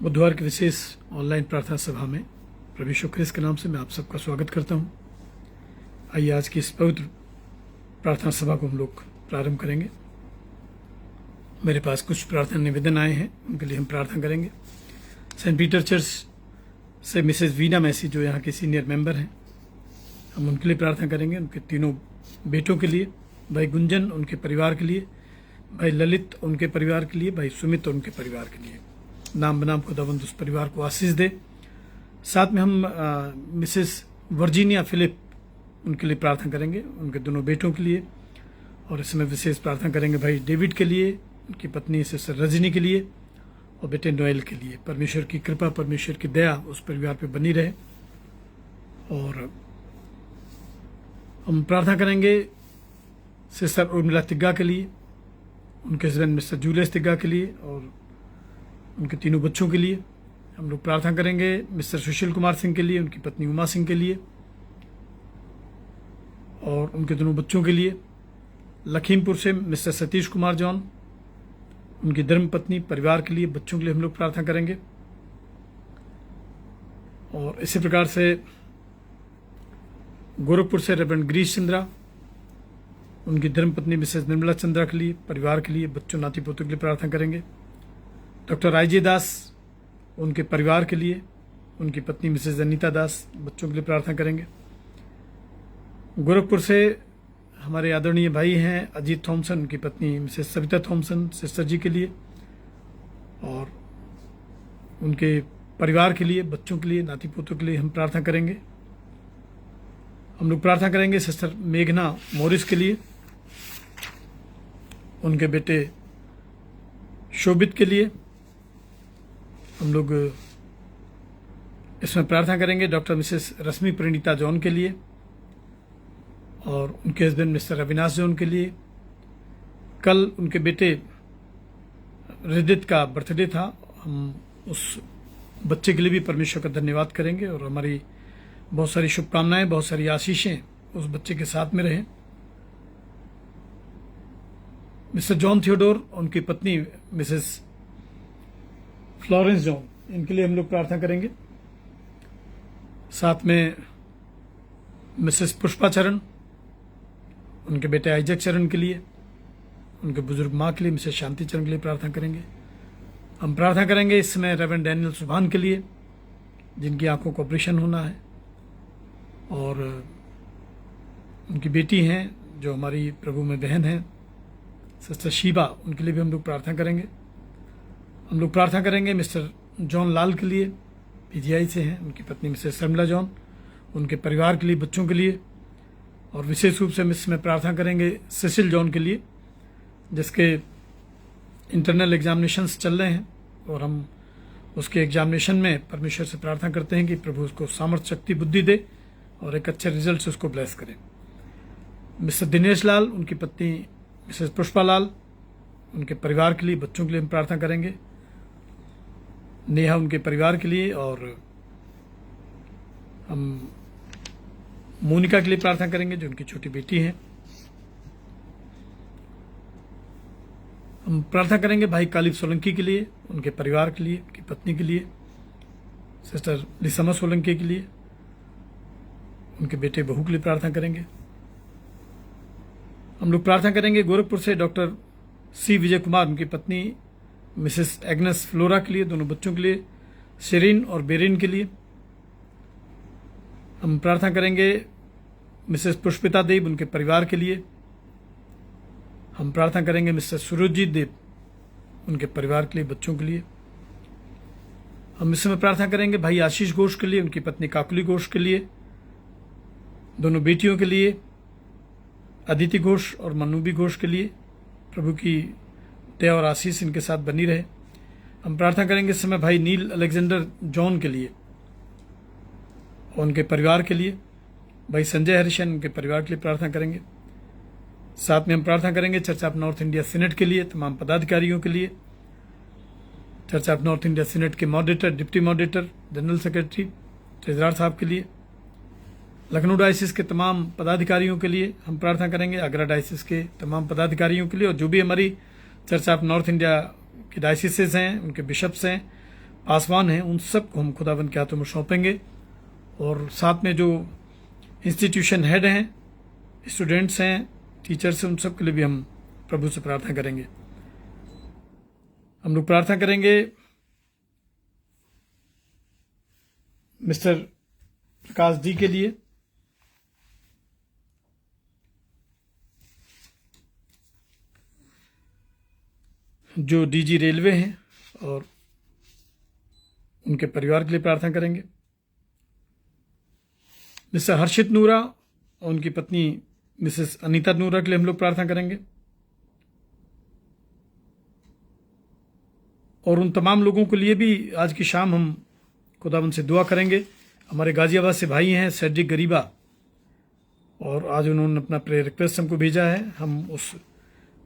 बुधवार की विशेष ऑनलाइन प्रार्थना सभा में प्रभु यीशु ख्रिस्त के नाम से मैं आप सबका स्वागत करता हूं। आइए आज की इस पवित्र प्रार्थना सभा को हम लोग प्रारंभ करेंगे। मेरे पास कुछ प्रार्थना निवेदन आए हैं, उनके लिए हम प्रार्थना करेंगे। सेंट पीटर चर्च से मिसेज वीना मैसी, जो यहाँ के सीनियर मेंबर हैं, हम उनके लिए प्रार्थना करेंगे। उनके तीनों बेटों के लिए, भाई गुंजन उनके परिवार के लिए, भाई ललित उनके परिवार के लिए, भाई सुमित उनके परिवार के लिए। नाम बनाम खुदावंद उस परिवार को आशीष दे। साथ में हम मिसेस वर्जीनिया फिलिप उनके लिए प्रार्थना करेंगे, उनके दोनों बेटों के लिए। और इसमें विशेष प्रार्थना करेंगे भाई डेविड के लिए, उनकी पत्नी सिस्टर रजनी के लिए और बेटे नोएल के लिए। परमेश्वर की कृपा, परमेश्वर की दया उस परिवार पे बनी रहे। और हम प्रार्थना करेंगे सिस्टर उर्मिला तिग्गा के लिए, उनके हस्बैंड मिस्टर जूलियस तिग्गा के लिए और उनके तीनों बच्चों के लिए। हम लोग प्रार्थना करेंगे मिस्टर सुशील कुमार सिंह के लिए, उनकी पत्नी उमा सिंह के लिए और उनके दोनों बच्चों के लिए। लखीमपुर से मिस्टर सतीश कुमार जॉन, उनकी धर्म पत्नी, परिवार के लिए, बच्चों के लिए हम लोग प्रार्थना करेंगे। और इसी प्रकार से गोरखपुर से रेवरेंड गिरीश चंद्रा, उनकी धर्म पत्नी मिसेज निर्मला चंद्रा के लिए, परिवार के लिए, बच्चों नाती पोतों के लिए प्रार्थना करेंगे। डॉक्टर आईजे दास, उनके परिवार के लिए, उनकी पत्नी मिसेज अनीता दास, बच्चों के लिए प्रार्थना करेंगे। गोरखपुर से हमारे आदरणीय भाई हैं अजीत थॉमसन, उनकी पत्नी मिसेज सविता थॉमसन, सिस्टर जी के लिए और उनके परिवार के लिए, बच्चों के लिए, नाती पोतों के लिए हम प्रार्थना करेंगे। हम लोग प्रार्थना करेंगे सिस्टर मेघना मोरिस के लिए, उनके बेटे शोभित के लिए। हम लोग इसमें प्रार्थना करेंगे डॉक्टर मिसेस रश्मि प्रणीता जॉन के लिए और उनके हस्बैंड मिस्टर अविनाश जॉन के लिए। कल उनके बेटे रिदित का बर्थडे था, हम उस बच्चे के लिए भी परमेश्वर का धन्यवाद करेंगे और हमारी बहुत सारी शुभकामनाएं, बहुत सारी आशीषें उस बच्चे के साथ में रहें। मिस्टर जॉन थियोडोर, उनकी पत्नी मिसेस फ्लोरेंस जॉन, इनके लिए हम लोग प्रार्थना करेंगे। साथ में मिसेस पुष्पा चरण, उनके बेटे आइजक चरण के लिए, उनके बुजुर्ग माँ के लिए मिसेस शांति चरण के लिए प्रार्थना करेंगे। हम प्रार्थना करेंगे इस समय रेवरेंड डैनियल सुभान के लिए, जिनकी आंखों का ऑपरेशन होना है, और उनकी बेटी हैं जो हमारी प्रभु में बहन है सिस्टर शीबा, उनके लिए भी हम लोग प्रार्थना करेंगे। हम लोग प्रार्थना करेंगे मिस्टर जॉन लाल के लिए, पीजीआई से हैं, उनकी पत्नी मिसेस शर्मिला जॉन, उनके परिवार के लिए, बच्चों के लिए। और विशेष रूप से हम इसमें प्रार्थना करेंगे सेसिल जॉन के लिए, जिसके इंटरनल एग्जामिनेशंस चल रहे हैं और हम उसके एग्जामिनेशन में परमेश्वर से प्रार्थना करते हैं कि प्रभु उसको सामर्थ्य, शक्ति, बुद्धि दे और एक अच्छे रिजल्ट से उसको ब्लेस करें। मिस्टर दिनेश लाल, उनकी पत्नी मिसेस पुष्पा लाल, उनके परिवार के लिए, बच्चों के लिए हम प्रार्थना करेंगे। नेहा, उनके परिवार के लिए, और हम मोनिका के लिए प्रार्थना करेंगे जो उनकी छोटी बेटी है। हम प्रार्थना करेंगे भाई कालिब सोलंकी के लिए, उनके परिवार के लिए, उनकी पत्नी के लिए, सिस्टर लिसमा सोलंकी के लिए, उनके बेटे बहू के लिए प्रार्थना करेंगे। हम लोग प्रार्थना करेंगे गोरखपुर से डॉक्टर सी विजय कुमार, उनकी पत्नी मिसेस एग्नेस फ्लोरा के लिए, दोनों बच्चों के लिए, शेरिन और बेरिन के लिए। हम प्रार्थना करेंगे मिसेस पुष्पिता देव, उनके परिवार के लिए। हम प्रार्थना करेंगे मिस्टर सुरजीत देव, उनके परिवार के लिए, बच्चों के लिए। हम इसमें प्रार्थना करेंगे भाई आशीष घोष के लिए, उनकी पत्नी काकुली घोष के लिए, दोनों बेटियों के लिए, अदिति घोष और मनूबी घोष के लिए। प्रभु की दया और आशीष इनके साथ बनी रहे। हम प्रार्थना करेंगे इस समय भाई नील अलेक्जेंडर जॉन के लिए और उनके परिवार के लिए। भाई संजय हरिशन, उनके परिवार के लिए प्रार्थना करेंगे। साथ में हम प्रार्थना करेंगे church of north India senate के लिए, तमाम पदाधिकारियों के लिए। Church of north India senate के moderator, deputy moderator, general secretary, treasurer साहब के लिए। लखनऊ डायसिस के तमाम पदाधिकारियों के लिए हम प्रार्थना करेंगे, आगरा डायसिस के तमाम पदाधिकारियों के लिए, और जो भी हमारी चर्च ऑफ नॉर्थ इंडिया के डायसिसेस हैं, उनके बिशप्स हैं, पासवान हैं, उन सबको हम खुदावंद के हाथों में सौंपेंगे। और साथ में जो इंस्टीट्यूशन हेड हैं, स्टूडेंट्स हैं, टीचर्स हैं, उन सब के लिए भी हम प्रभु से प्रार्थना करेंगे। हम लोग प्रार्थना करेंगे मिस्टर प्रकाश डी के लिए, जो डीजी रेलवे हैं, और उनके परिवार के लिए प्रार्थना करेंगे। मिस्टर हर्षित नूरा और उनकी पत्नी मिसेस अनीता नूरा के लिए हम लोग प्रार्थना करेंगे। और उन तमाम लोगों के लिए भी आज की शाम हम खुदावंद से दुआ करेंगे। हमारे गाजियाबाद से भाई हैं सेड्रिक गरीबा, और आज उन्होंने अपना प्रेयर रिक्वेस्ट हमको भेजा है। हम उस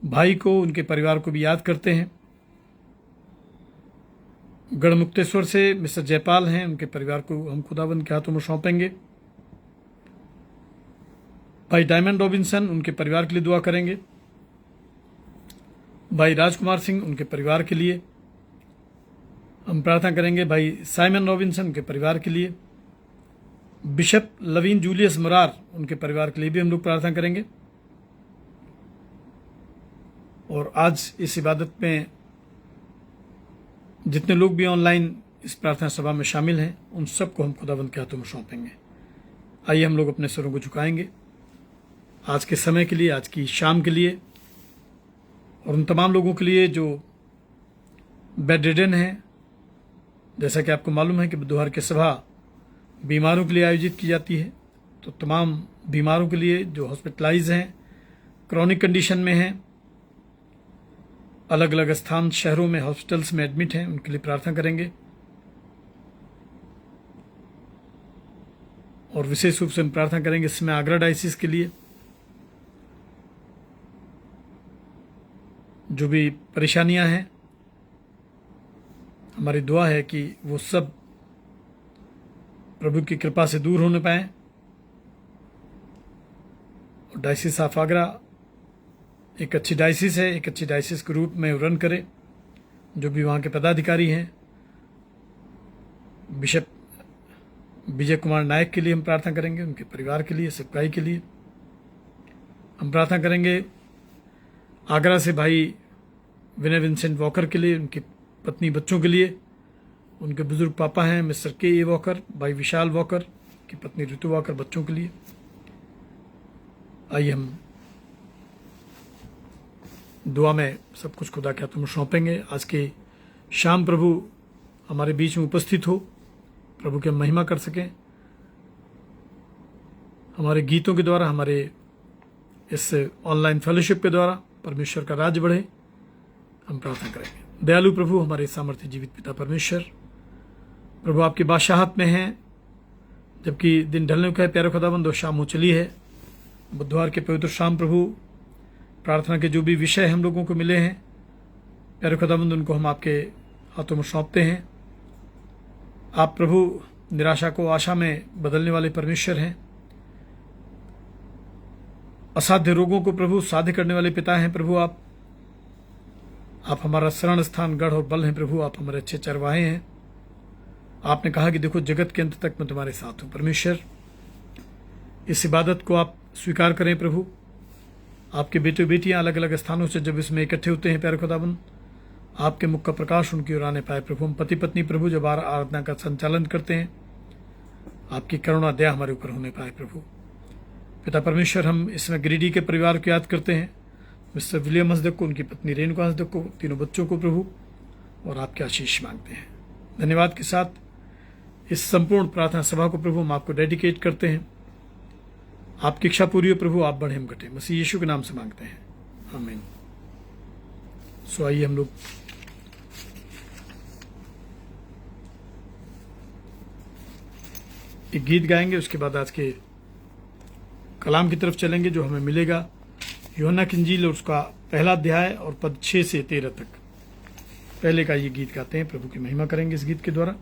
भाई को, उनके परिवार को भी याद करते हैं। गढ़मुक्तेश्वर से मिस्टर जयपाल हैं, उनके परिवार को हम खुदावंद के हाथों में सौंपेंगे। भाई डायमंड रॉबिन्सन, उनके परिवार के लिए दुआ करेंगे। भाई राजकुमार सिंह, उनके परिवार के लिए हम प्रार्थना करेंगे। भाई साइमन रॉबिन्सन, उनके परिवार के लिए। बिशप लवीन जूलियस मुरार, उनके परिवार के लिए भी हम लोग प्रार्थना करेंगे। और आज इस इबादत में जितने लोग भी ऑनलाइन इस प्रार्थना सभा में शामिल हैं, उन सबको हम खुदावंद के हाथों में सौंपेंगे। आइए हम लोग अपने सरों को झुकाएंगे आज के समय के लिए, आज की शाम के लिए, और उन तमाम लोगों के लिए जो बेड रिडन हैं। जैसा कि आपको मालूम है कि बुधवार की सभा बीमारों के लिए आयोजित की जाती है, तो तमाम बीमारों के लिए जो हॉस्पिटलाइज हैं, क्रॉनिक कंडीशन में हैं, अलग अलग स्थान शहरों में हॉस्पिटल्स में एडमिट हैं, उनके लिए प्रार्थना करेंगे। और विशेष रूप से हम प्रार्थना करेंगे इस समय आगरा डायसिस के लिए। जो भी परेशानियां हैं, हमारी दुआ है कि वो सब प्रभु की कृपा से दूर होने पाए। और डायसिस ऑफ आगरा एक अच्छी डायसिस है, एक अच्छी डायसिस के रूप में रन करे। जो भी वहाँ के पदाधिकारी हैं, बिशप विजय कुमार नायक के लिए हम प्रार्थना करेंगे, उनके परिवार के लिए, सेवकाई के लिए हम प्रार्थना करेंगे। आगरा से भाई विनय विंसेंट वॉकर के लिए, उनकी पत्नी, बच्चों के लिए। उनके बुजुर्ग पापा हैं मिस्टर के ए वॉकर, भाई विशाल वॉकर की पत्नी ऋतु वॉकर, बच्चों के लिए। आइए हम दुआ में सब कुछ खुदा के हाथों में सौंपेंगे। आज के शाम प्रभु हमारे बीच में उपस्थित हो, प्रभु की हम महिमा कर सकें। हमारे गीतों के द्वारा, हमारे इस ऑनलाइन फेलोशिप के द्वारा परमेश्वर का राज्य बढ़े, हम प्रार्थना करेंगे। दयालु प्रभु, हमारे सामर्थ्य जीवित पिता परमेश्वर, प्रभु आपकी बादशाहत में हैं, जबकि दिन ढलने का है प्यारे खुदाबंद, और शाम हो चली है। बुधवार के पवित्र शाम प्रभु प्रार्थना के जो भी विषय हम लोगों को मिले हैं प्यारे खुदाबंद, उनको हम आपके हाथों में सौंपते हैं। आप प्रभु निराशा को आशा में बदलने वाले परमेश्वर हैं। असाध्य रोगों को प्रभु साध्य करने वाले पिता हैं। प्रभु आप हमारा शरण स्थान, गढ़ और बल हैं। प्रभु आप हमारे अच्छे चरवाहे हैं। आपने कहा कि देखो जगत के अंत तक मैं तुम्हारे साथ हूं। परमेश्वर, इस इबादत को आप स्वीकार करें प्रभु। आपके बेटे बेटियां अलग अलग स्थानों से जब इसमें इकट्ठे होते हैं प्यारे खुदाबंद, आपके मुख का प्रकाश उनकी ओर आने पाए प्रभु। हम पति पत्नी प्रभु जब आराधना का संचालन करते हैं, आपकी करुणा दया हमारे ऊपर होने पाए प्रभु। पिता परमेश्वर, हम इसमें गिरिडी के परिवार को याद करते हैं, मिस्टर विलियम हंसदक को, उनकी पत्नी रेणुका हंसदक को, तीनों बच्चों को प्रभु, और आपके आशीष मांगते हैं। धन्यवाद के साथ इस संपूर्ण प्रार्थना सभा को प्रभु हम आपको डेडिकेट करते हैं। आपकी इच्छा पूरी हो प्रभु, आप बढ़े हम घटे, मसीह यीशु के नाम से मांगते हैं, आमीन। सो आइए हम लोग एक गीत गाएंगे, उसके बाद आज के कलाम की तरफ चलेंगे जो हमें मिलेगा यूहन्ना की इंजील और उसका पहला अध्याय और पद 6 से 13 तक। पहले का ये गीत गाते हैं, प्रभु की महिमा करेंगे इस गीत के द्वारा।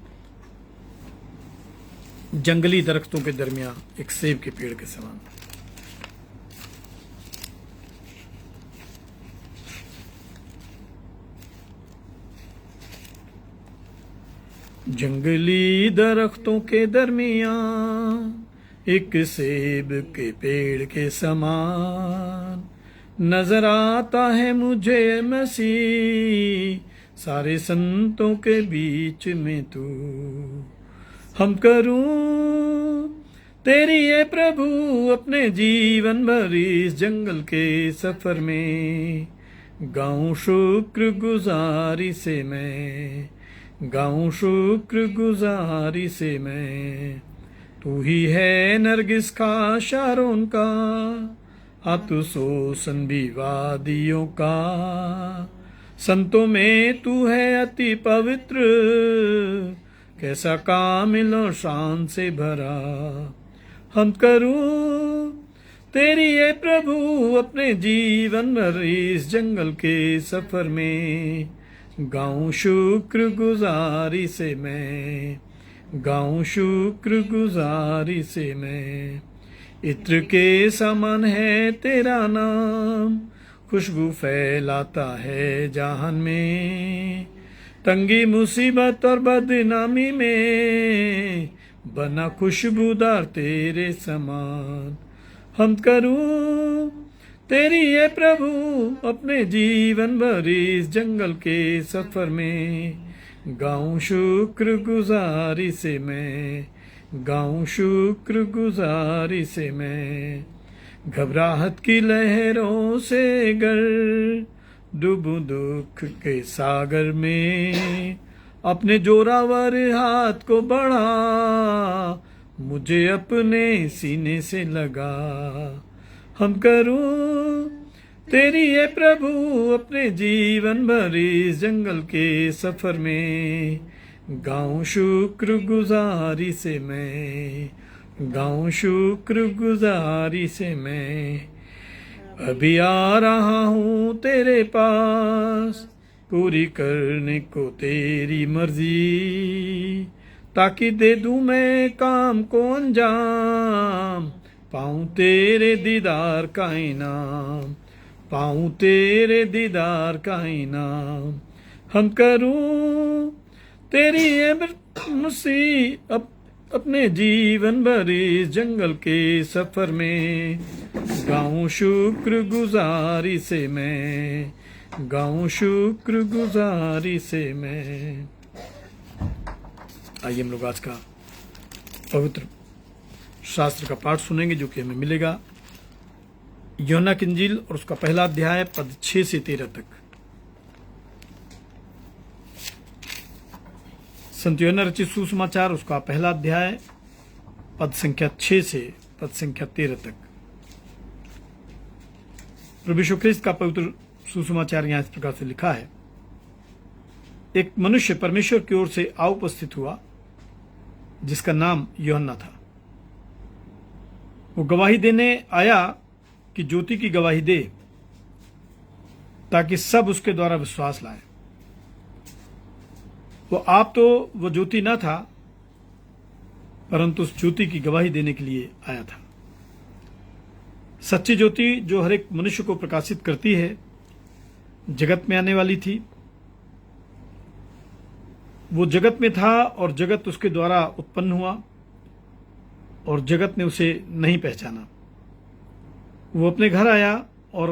जंगली दरख्तों के दरमियान एक सेब के पेड़ के समान। जंगली दरख्तों के दरमियान एक सेब के पेड़ के समान नजर आता है मुझे मसीह, सारे संतों के बीच में तू। हम करूं तेरी ये प्रभु अपने जीवन भर इस जंगल के सफर में, गाऊं शुक्र गुजारी से मैं, गाऊं शुक्र गुजारी से मैं। तू ही है नरगिस का शारोन का, तू सोसन भी वादियों का। संतों में तू है अति पवित्र, कैसा कामिल और शान से भरा। हम करूं तेरी ये प्रभु अपने जीवन भर इस जंगल के सफर में, गाऊं शुक्र गुजारी से मैं, गाऊं शुक्र गुजारी से मैं। इत्र के समान है तेरा नाम, खुशबू फैलाता है जहान में। तंगी मुसीबत और बदनामी में बना खुशबूदार तेरे समान। हम करूं तेरी ये प्रभु अपने जीवन भर इस जंगल के सफर में, गाऊं शुक्र गुजारी से मैं, गाऊं शुक्र गुजारी से मैं। घबराहट की लहरों से गर डूबूं दुख के सागर में, अपने जोरावर हाथ को बढ़ा मुझे अपने सीने से लगा। हम करूं तेरी ये प्रभु अपने जीवन भर इस जंगल के सफर में, गाऊं शुक्र गुजारी से मैं, गाऊं शुक्र गुजारी से मैं। अभी आ रहा हूँ तेरे पास पूरी करने को तेरी मर्जी, ताकि दे दूं मैं काम को अंजाम, पाऊं तेरे दीदार का इनाम, पाऊं तेरे दीदार का इनाम। हम करूं तेरी ये मसीह अपने जीवन भर इस जंगल के सफर में, गाऊं शुक्र गुजारी से मैं, गाऊं शुक्र गुजारी से मैं। आइए हम लोग आज का पवित्र शास्त्र का पाठ सुनेंगे, जो कि हमें मिलेगा यूहन्ना की इंजील और उसका पहला अध्याय पद 6 से 13 तक। संत यूहन्ना रचित सुसमाचार उसका पहला अध्याय पद संख्या 6 से पद संख्या 13 तक। प्रभु यीशु ख्रिस्त का पवित्र सुसमाचार यहां इस प्रकार से लिखा है। एक मनुष्य परमेश्वर की ओर से आ उपस्थित हुआ जिसका नाम यूहन्ना था। वो गवाही देने आया कि ज्योति की गवाही दे, ताकि सब उसके द्वारा विश्वास लाए। वो आप तो वो ज्योति न था, परंतु उस ज्योति की गवाही देने के लिए आया था। सच्ची ज्योति जो हर एक मनुष्य को प्रकाशित करती है, जगत में आने वाली थी। वो जगत में था और जगत उसके द्वारा उत्पन्न हुआ, और जगत ने उसे नहीं पहचाना। वो अपने घर आया और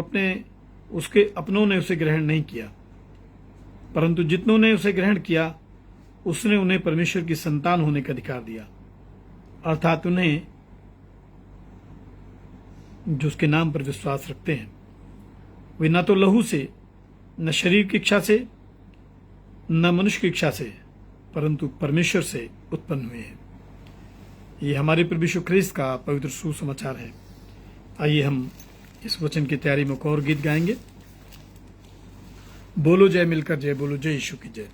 उसके अपनों ने उसे ग्रहण नहीं किया, परंतु जितनों ने उसे ग्रहण किया उसने उन्हें परमेश्वर की संतान होने का अधिकार दिया, अर्थात उन्हें जो उसके नाम पर विश्वास रखते हैं। वे न तो लहू से, न शरीर की इच्छा से, न मनुष्य की इच्छा से, परंतु परमेश्वर से उत्पन्न हुए हैं। ये हमारे प्रभु यीशु ख्रिस्त का पवित्र सुसमाचार है। आइए हम इस वचन की तैयारी में एक और गीत गाएंगे। बोलो जय मिलकर जय, बोलो जय यीशु की जय।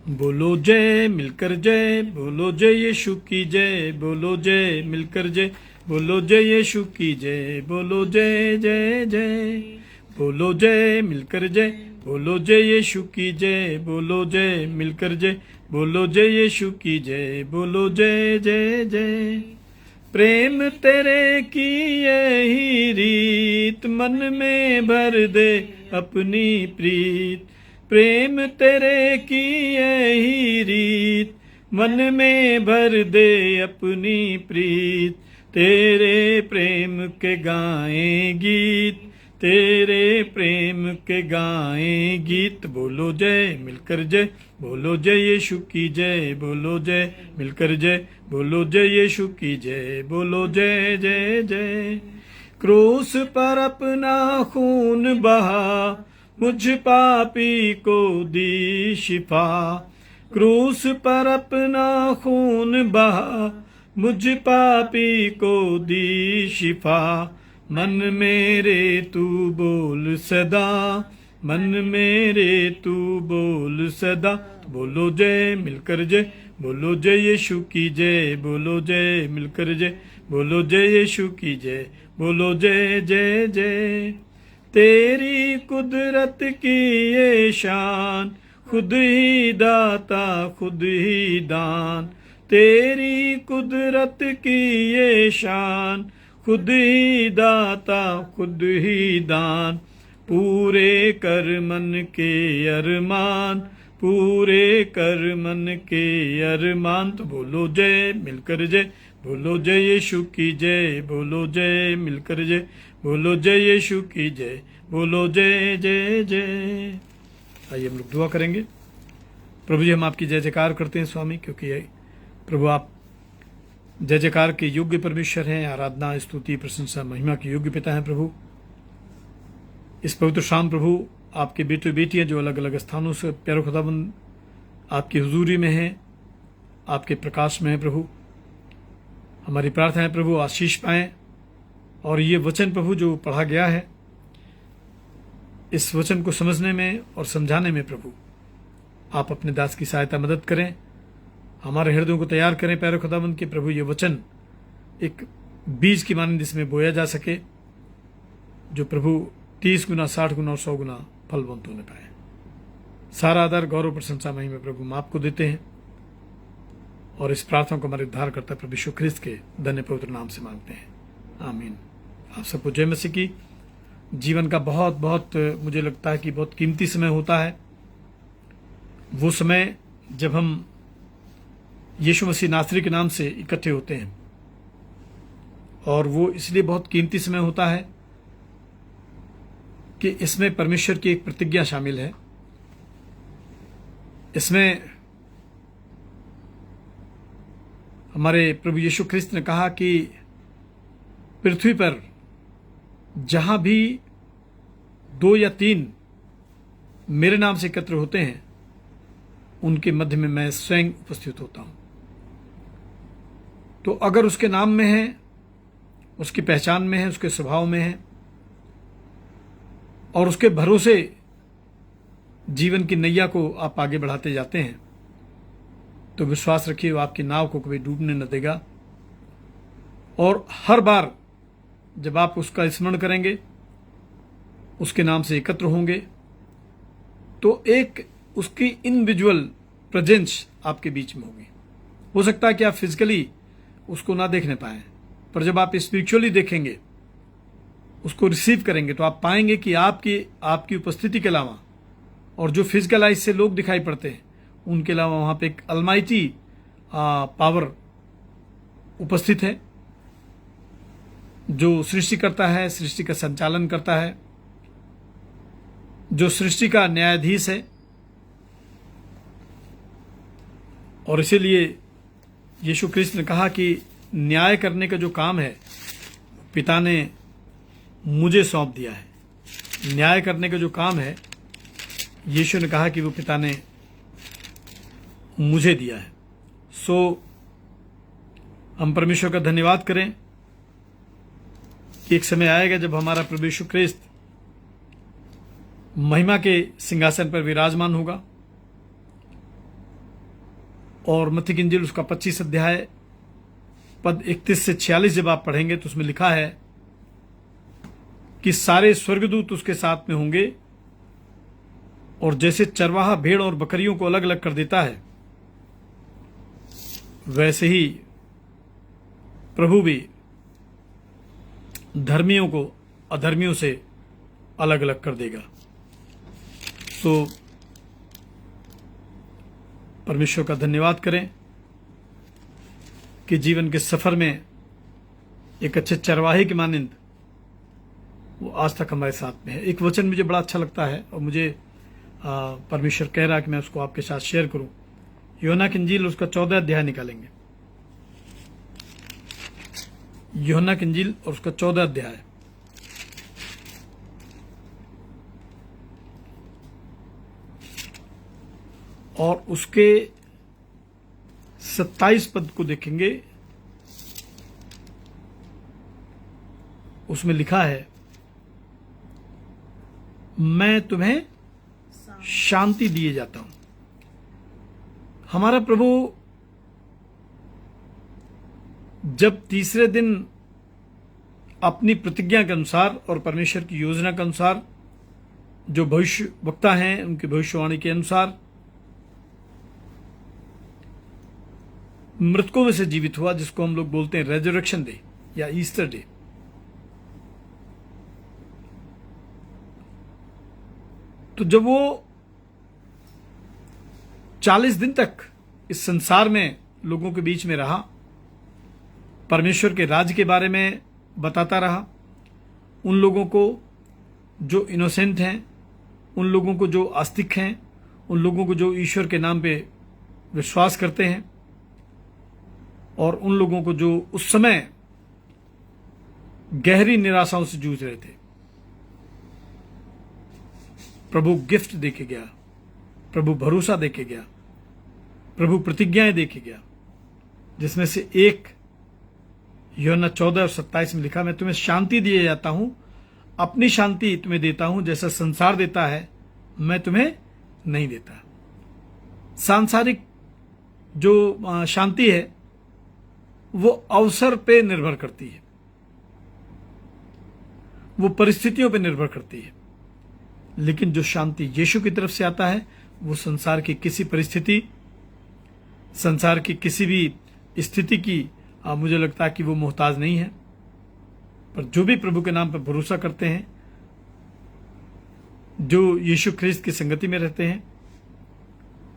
बोलो जय मिलकर जय, बोलो जय यीशु की जय, बोलो जय मिलकर जय, बोलो जय यीशु की जय, बोलो जय जय जय। बोलो जय मिलकर जय, बोलो जय यीशु की जय, बोलो जय मिलकर जय, बोलो जय यीशु की जय, बोलो जय जय जय। प्रेम तेरे की यही रीत, मन में भर दे अपनी प्रीत, प्रेम तेरे की यही रीत, मन में भर दे अपनी प्रीत। तेरे प्रेम के गाएं गीत, तेरे प्रेम के गाएं गीत। बोलो जय मिलकर जय, बोलो जय यीशु की जय, बोलो जय मिलकर जय, बोलो जय यीशु की जय, बोलो जय जय जय। क्रूस पर अपना खून बहा, मुझ पापी को दी शिफा। क्रूस पर अपना खून बहा, मुझ पापी को दी शिफा। मन मेरे तू बोल सदा, मन मेरे तू बोल सदा। बोलो जय मिलकर जय, बोलो जय यीशु की जय, बोलो जय मिलकर जय, बोलो जय यीशु की जय, बोलो जय जय जय। तेरी कुदरत की ये शान, खुद ही दाता खुद ही दान। तेरी कुदरत की ये शान, खुद ही दाता खुद ही दान। पूरे कर मन के अरमान, पूरे कर मन के अरमान। तो बोलो जय मिलकर जय, बोलो जय यीशु की जय, बोलो जय मिलकर जय, बोलो जय यीशु की जय, बोलो जय जय जय। आइए हम लोग दुआ करेंगे। प्रभु जी, हम आपकी जय जयकार करते हैं स्वामी, क्योंकि प्रभु आप जय जयकार के योग्य परमेश्वर हैं। आराधना, स्तुति, प्रशंसा, महिमा के योग्य पिता हैं प्रभु। इस पवित्र शाम प्रभु आपके बेटे बेटियां जो अलग अलग स्थानों से प्यारे खुदाबंद आपकी हुजूरी में हैं, आपके प्रकाश में हैं प्रभु, हमारी प्रार्थना है प्रभु आशीष पाएं। और ये वचन प्रभु जो पढ़ा गया है, इस वचन को समझने में और समझाने में प्रभु आप अपने दास की सहायता मदद करें, हमारे हृदयों को तैयार करें प्यारे खुदाबंद के प्रभु। ये वचन एक बीज की मानंद इसमें बोया जा सके, जो प्रभु 30 गुना, 60 गुना और 100 गुना फलवंत होने पाए। सारा आदर, गौरव, प्रशंसा, महिमा प्रभु हम आपको देते हैं, और इस प्रार्थना को हमारे उद्धारकर्ता प्रभु यीशु ख्रिस्त के धन्य पवित्र नाम से मांगते हैं, आमीन। आप सबको जय मसीह की। जीवन का बहुत बहुत मुझे लगता है कि बहुत कीमती समय होता है, वो समय जब हम यीशु मसीह नासरी के नाम से इकट्ठे होते हैं। और वो इसलिए बहुत कीमती समय होता है कि इसमें परमेश्वर की एक प्रतिज्ञा शामिल है। इसमें हमारे प्रभु यीशु ख्रिस्त ने कहा कि पृथ्वी पर जहां भी 2 या 3 मेरे नाम से एकत्र होते हैं, उनके मध्य में मैं स्वयं उपस्थित होता हूं। तो अगर उसके नाम में है, उसकी पहचान में है, उसके स्वभाव में है, और उसके भरोसे जीवन की नैया को आप आगे बढ़ाते जाते हैं, तो विश्वास रखिए वो आपकी नाव को कभी डूबने न देगा। और हर बार जब आप उसका स्मरण करेंगे, उसके नाम से एकत्र होंगे, तो एक उसकी इनविजुअल प्रेजेंस आपके बीच में होगी। हो सकता है कि आप फिजिकली उसको ना देखने पाए, पर जब आप स्पिरिचुअली देखेंगे, उसको रिसीव करेंगे, तो आप पाएंगे कि आपकी उपस्थिति के अलावा और जो फिजिकल आइज से लोग दिखाई पड़ते हैं, उनके अलावा वहां पे एक अलमाइटी पावर उपस्थित है, जो सृष्टि करता है, सृष्टि का संचालन करता है, जो सृष्टि का न्यायाधीश है। और इसीलिए यीशु ख्रिस्त ने कहा कि न्याय करने का जो काम है, पिता ने मुझे सौंप दिया है। न्याय करने का जो काम है, यीशु ने कहा कि वो पिता ने मुझे दिया है। सो हम परमेश्वर का धन्यवाद करें कि एक समय आएगा जब हमारा प्रभु यीशु ख्रिस्त महिमा के सिंहासन पर विराजमान होगा। और मत्ती की इंजील उसका 25 अध्याय पद 31 से 46 जब आप पढ़ेंगे, तो उसमें लिखा है कि सारे स्वर्गदूत उसके साथ में होंगे, और जैसे चरवाहा भेड़ और बकरियों को अलग अलग कर देता है, वैसे ही प्रभु भी धर्मियों को अधर्मियों से अलग अलग कर देगा। तो परमेश्वर का धन्यवाद करें कि जीवन के सफर में एक अच्छे चरवाहे की मानिंद वो आज तक हमारे साथ में है। एक वचन मुझे बड़ा अच्छा लगता है और मुझे परमेश्वर कह रहा है कि मैं उसको आपके साथ शेयर करूं। यूहन्ना की इंजील उसका 14 अध्याय निकालेंगे। यूहन्ना की इंजील और उसका 14 अध्याय और उसके 27 पद को देखेंगे। उसमें लिखा है, मैं तुम्हें शांति दिए जाता हूं। हमारा प्रभु जब तीसरे दिन अपनी प्रतिज्ञा के अनुसार और परमेश्वर की योजना के अनुसार, जो भविष्य वक्ता हैं उनकी भविष्यवाणी के अनुसार मृतकों में से जीवित हुआ, जिसको हम लोग बोलते हैं रेजरेक्शन डे या ईस्टर डे, तो जब वो 40 दिन तक इस संसार में लोगों के बीच में रहा, परमेश्वर के राज के बारे में बताता रहा, उन लोगों को जो इनोसेंट हैं, उन लोगों को जो आस्तिक हैं, उन लोगों को जो ईश्वर के नाम पे विश्वास करते हैं, और उन लोगों को जो उस समय गहरी निराशाओं से जूझ रहे थे, प्रभु गिफ्ट देके गया, प्रभु भरोसा देके गया, प्रभु प्रतिज्ञाएं देके गया, जिसमें से एक यूहन्ना 14 और 27 में लिखा, मैं तुम्हें शांति दिए जाता हूं, अपनी शांति तुम्हें देता हूं, जैसा संसार देता है मैं तुम्हें नहीं देता। सांसारिक जो शांति है वो अवसर पे निर्भर करती है, वो परिस्थितियों पे निर्भर करती है, लेकिन जो शांति यीशु की तरफ से आता है वो संसार की किसी परिस्थिति, संसार की किसी भी स्थिति की मुझे लगता है कि वो मोहताज नहीं है। पर जो भी प्रभु के नाम पर भरोसा करते हैं, जो यीशु ख्रिस्त की संगति में रहते हैं,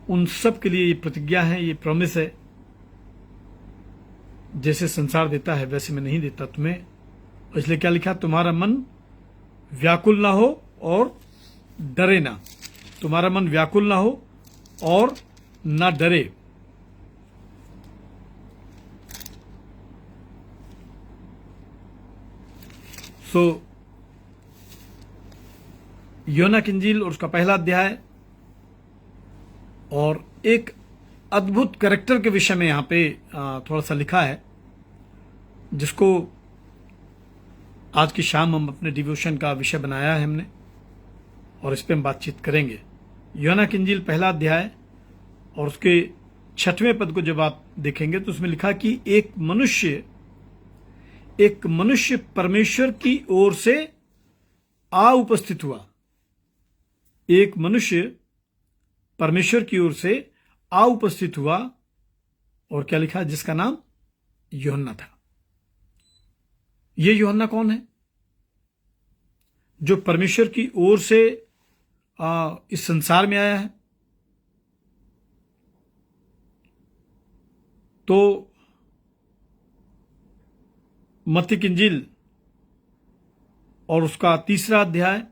उन सब के लिए ये प्रतिज्ञा है, ये प्रॉमिस है, जैसे संसार देता है वैसे मैं नहीं देता तुम्हें। इसलिए क्या लिखा, तुम्हारा मन व्याकुल ना हो और डरे ना। तुम्हारा मन व्याकुल ना हो और ना डरे। यूहन्ना की इंजील और उसका पहला अध्याय, और एक अद्भुत कैरेक्टर के विषय में यहां पे थोड़ा सा लिखा है, जिसको आज की शाम हम अपने डिवोशन का विषय बनाया है हमने, और इस पे हम बातचीत करेंगे। यूहन्ना की इंजील पहला अध्याय और उसके 6वें पद को जब आप देखेंगे तो उसमें लिखा कि एक मनुष्य परमेश्वर की ओर से आ उपस्थित हुआ। एक मनुष्य परमेश्वर की ओर से आ उपस्थित हुआ, और क्या लिखा, जिसका नाम यूहन्ना था। ये यूहन्ना कौन है? जो परमेश्वर की ओर से इस संसार में आया है। तो मत्ती की इंजील और उसका 3रा अध्याय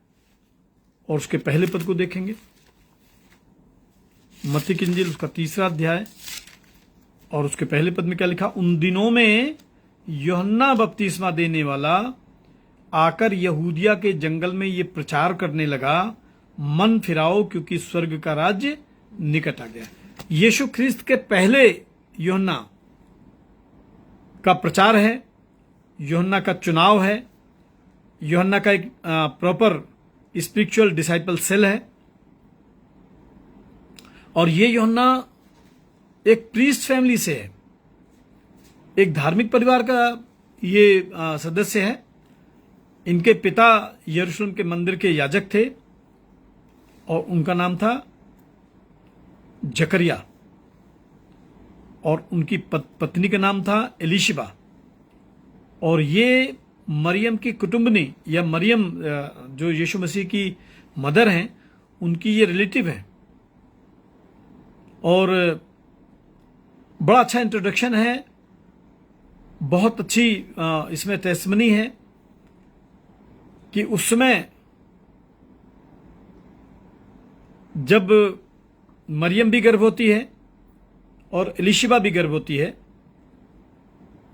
और उसके पहले पद को देखेंगे। मत्ती की इंजील उसका 3रा अध्याय और उसके पहले पद में क्या लिखा, उन दिनों में यूहन्ना बपतिस्मा देने वाला आकर यहूदिया के जंगल में ये प्रचार करने लगा, मन फिराओ क्योंकि स्वर्ग का राज्य निकट आ गया। यीशु ख्रिस्त के पहले यूहन्ना का प्रचार है, यूहन्ना का चुनाव है, यूहन्ना का एक प्रॉपर स्पिरिचुअल डिसाइपल सेल है। और ये यूहन्ना एक प्रीस्ट फैमिली से है, एक धार्मिक परिवार का ये सदस्य है। इनके पिता यरूशलेम के मंदिर के याजक थे और उनका नाम था जकरिया, और उनकी पत्नी का नाम था एलिशिबा। और ये मरियम की कुटुंबनी या मरियम जो यीशु मसीह की मदर हैं, उनकी ये रिलेटिव है। और बड़ा अच्छा इंट्रोडक्शन है, बहुत अच्छी इसमें टेस्टमनी है कि उस समय जब मरियम भी गर्भवती है और एलिशिबा भी गर्भवती है,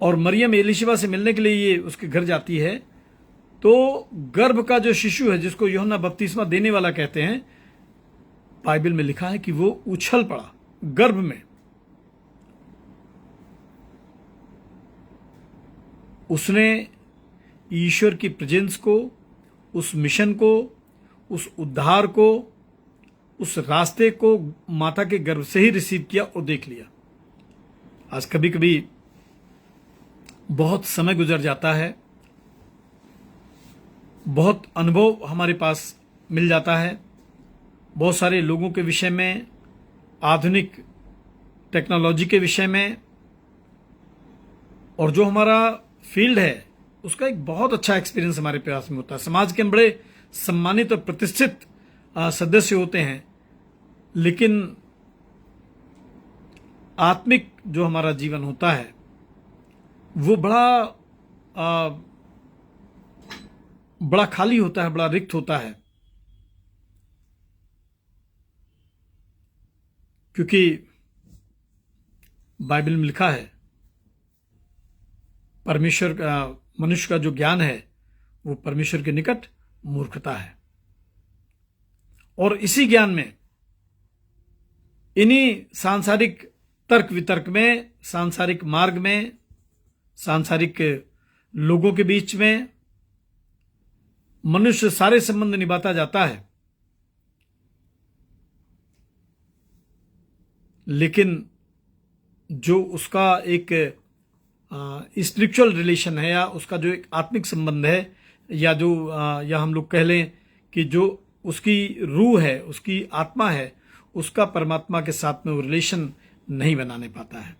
और मरियम एलिशिबा से मिलने के लिए ये उसके घर जाती है, तो गर्भ का जो शिशु है जिसको यूहन्ना बपतिस्मा देने वाला कहते हैं, बाइबल में लिखा है कि वो उछल पड़ा गर्भ में। उसने ईश्वर की प्रेजेंस को, उस मिशन को, उस उद्धार को, उस रास्ते को माता के गर्भ से ही रिसीव किया और देख लिया। आज कभी कभी बहुत समय गुजर जाता है, बहुत अनुभव हमारे पास मिल जाता है, बहुत सारे लोगों के विषय में, आधुनिक टेक्नोलॉजी के विषय में, और जो हमारा फील्ड है उसका एक बहुत अच्छा एक्सपीरियंस हमारे पास में होता है। समाज के हम बड़े सम्मानित और प्रतिष्ठित सदस्य होते हैं, लेकिन आत्मिक जो हमारा जीवन होता है वो बड़ा खाली होता है, बड़ा रिक्त होता है, क्योंकि बाइबल में लिखा है परमेश्वर का, मनुष्य का जो ज्ञान है वो परमेश्वर के निकट मूर्खता है। और इसी ज्ञान में, इन्हीं सांसारिक तर्क वितर्क में, सांसारिक मार्ग में, सांसारिक लोगों के बीच में मनुष्य सारे संबंध निभाता जाता है, लेकिन जो उसका एक स्पिरिचुअल रिलेशन है, या उसका जो एक आत्मिक संबंध है, या जो या हम लोग कह लें कि जो उसकी रूह है, उसकी आत्मा है, उसका परमात्मा के साथ में वो रिलेशन नहीं बनाने पाता है।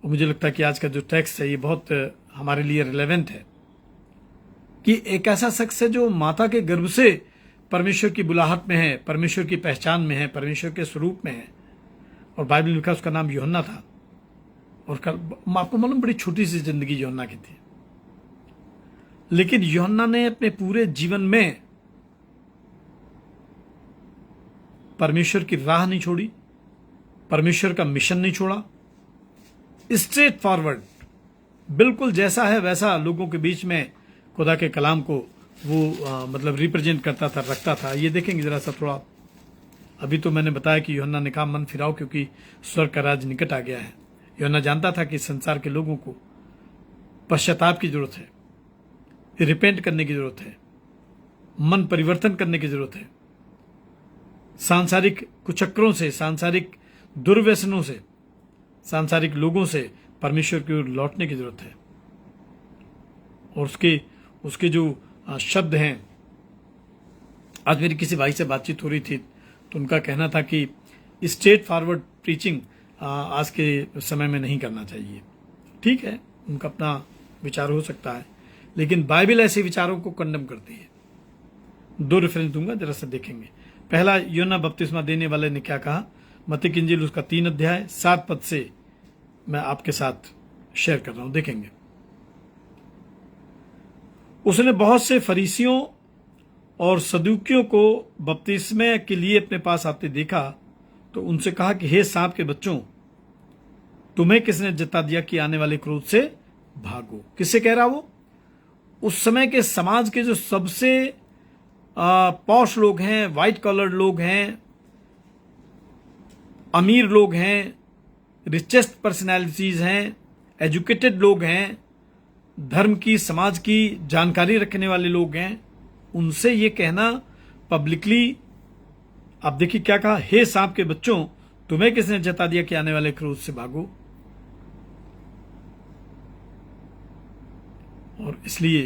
और मुझे लगता है कि आज का जो टेक्स्ट है ये बहुत हमारे लिए रिलेवेंट है, कि एक ऐसा शख्स है जो माता के गर्भ से परमेश्वर की बुलाहट में है, परमेश्वर की पहचान में है, परमेश्वर के स्वरूप में है, और बाइबल में लिखा उसका नाम यूहन्ना था। और आपको मालूम, बड़ी छोटी सी जिंदगी यूहन्ना की थी, लेकिन यूहन्ना ने अपने पूरे जीवन में परमेश्वर की राह नहीं छोड़ी, परमेश्वर का मिशन नहीं छोड़ा, स्ट्रेट फॉरवर्ड, बिल्कुल जैसा है वैसा लोगों के बीच में खुदा के कलाम को वो मतलब रिप्रेजेंट करता था, रखता था। ये देखेंगे जरा सा थोड़ा। अभी तो मैंने बताया कि यूहन्ना ने कहा मन फिराओ क्योंकि स्वर्ग का राज निकट आ गया है। यूहन्ना जानता था कि संसार के लोगों को पश्चाताप की जरूरत है, रिपेंट करने की जरूरत है, मन परिवर्तन करने की जरूरत है, सांसारिक कुचक्रों से, सांसारिक दुर्व्यसनों से, सांसारिक लोगों से परमेश्वर की ओर लौटने की जरूरत है। और उसके जो शब्द हैं, आज मेरी किसी भाई से बातचीत हो रही थी तो उनका कहना था कि स्ट्रेट फॉरवर्ड प्रीचिंग आज के समय में नहीं करना चाहिए। ठीक है, उनका अपना विचार हो सकता है, लेकिन बाइबल ऐसे विचारों को कंडम करती है। दो रेफरेंस दूंगा, जरा सा देखेंगे। पहला, यूहन्ना बपतिस्मा देने वाले ने क्या कहा, मत्ती की इंजील उसका 3 अध्याय 7 पद से मैं आपके साथ शेयर कर रहा हूं, देखेंगे। उसने बहुत से फरीसियों और सदूकियों को बपतिस्मे के लिए अपने पास आते देखा तो उनसे कहा कि हे सांप के बच्चों, तुम्हें किसने जता दिया कि आने वाले क्रोध से भागो। किससे कह रहा वो? उस समय के समाज के जो सबसे पॉश लोग हैं, व्हाइट कॉलर्ड लोग हैं, अमीर लोग हैं, रिचेस्ट पर्सनैलिटीज हैं, एजुकेटेड लोग हैं, धर्म की, समाज की जानकारी रखने वाले लोग हैं, उनसे ये कहना पब्लिकली, आप देखिए क्या कहा, हे सांप के बच्चों, तुम्हें किसने जता दिया कि आने वाले क्रोध से भागो। और इसलिए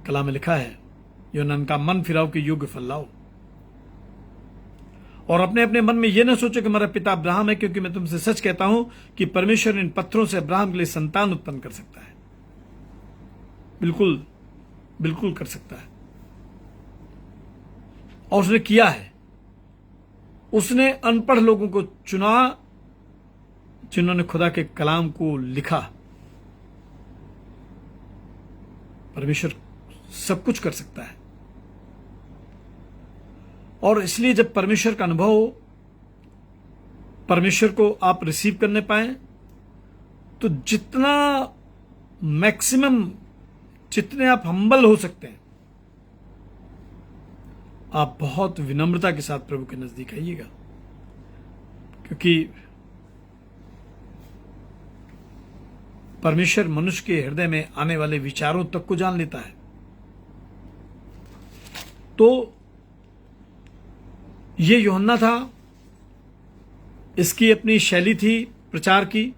कलाम में लिखा है, यूहन्ना का मन फिराओ कि योग्य फल लाओ। और अपने अपने मन में यह न सोचो कि मेरा पिता अब्राहम है, क्योंकि मैं तुमसे सच कहता हूं कि परमेश्वर इन पत्थरों से अब्राहम के लिए संतान उत्पन्न कर सकता है। बिल्कुल बिल्कुल कर सकता है, और उसने किया है। उसने अनपढ़ लोगों को चुना जिन्होंने खुदा के कलाम को लिखा। परमेश्वर सब कुछ कर सकता है, और इसलिए जब परमेश्वर का अनुभव हो, परमेश्वर को आप रिसीव करने पाए, तो जितना मैक्सिमम, जितने आप हम्बल हो सकते हैं, आप बहुत विनम्रता के साथ प्रभु के नजदीक आइएगा, क्योंकि परमेश्वर मनुष्य के हृदय में आने वाले विचारों तक को जान लेता है। तो ये यूहन्ना था, इसकी अपनी शैली थी प्रचार की,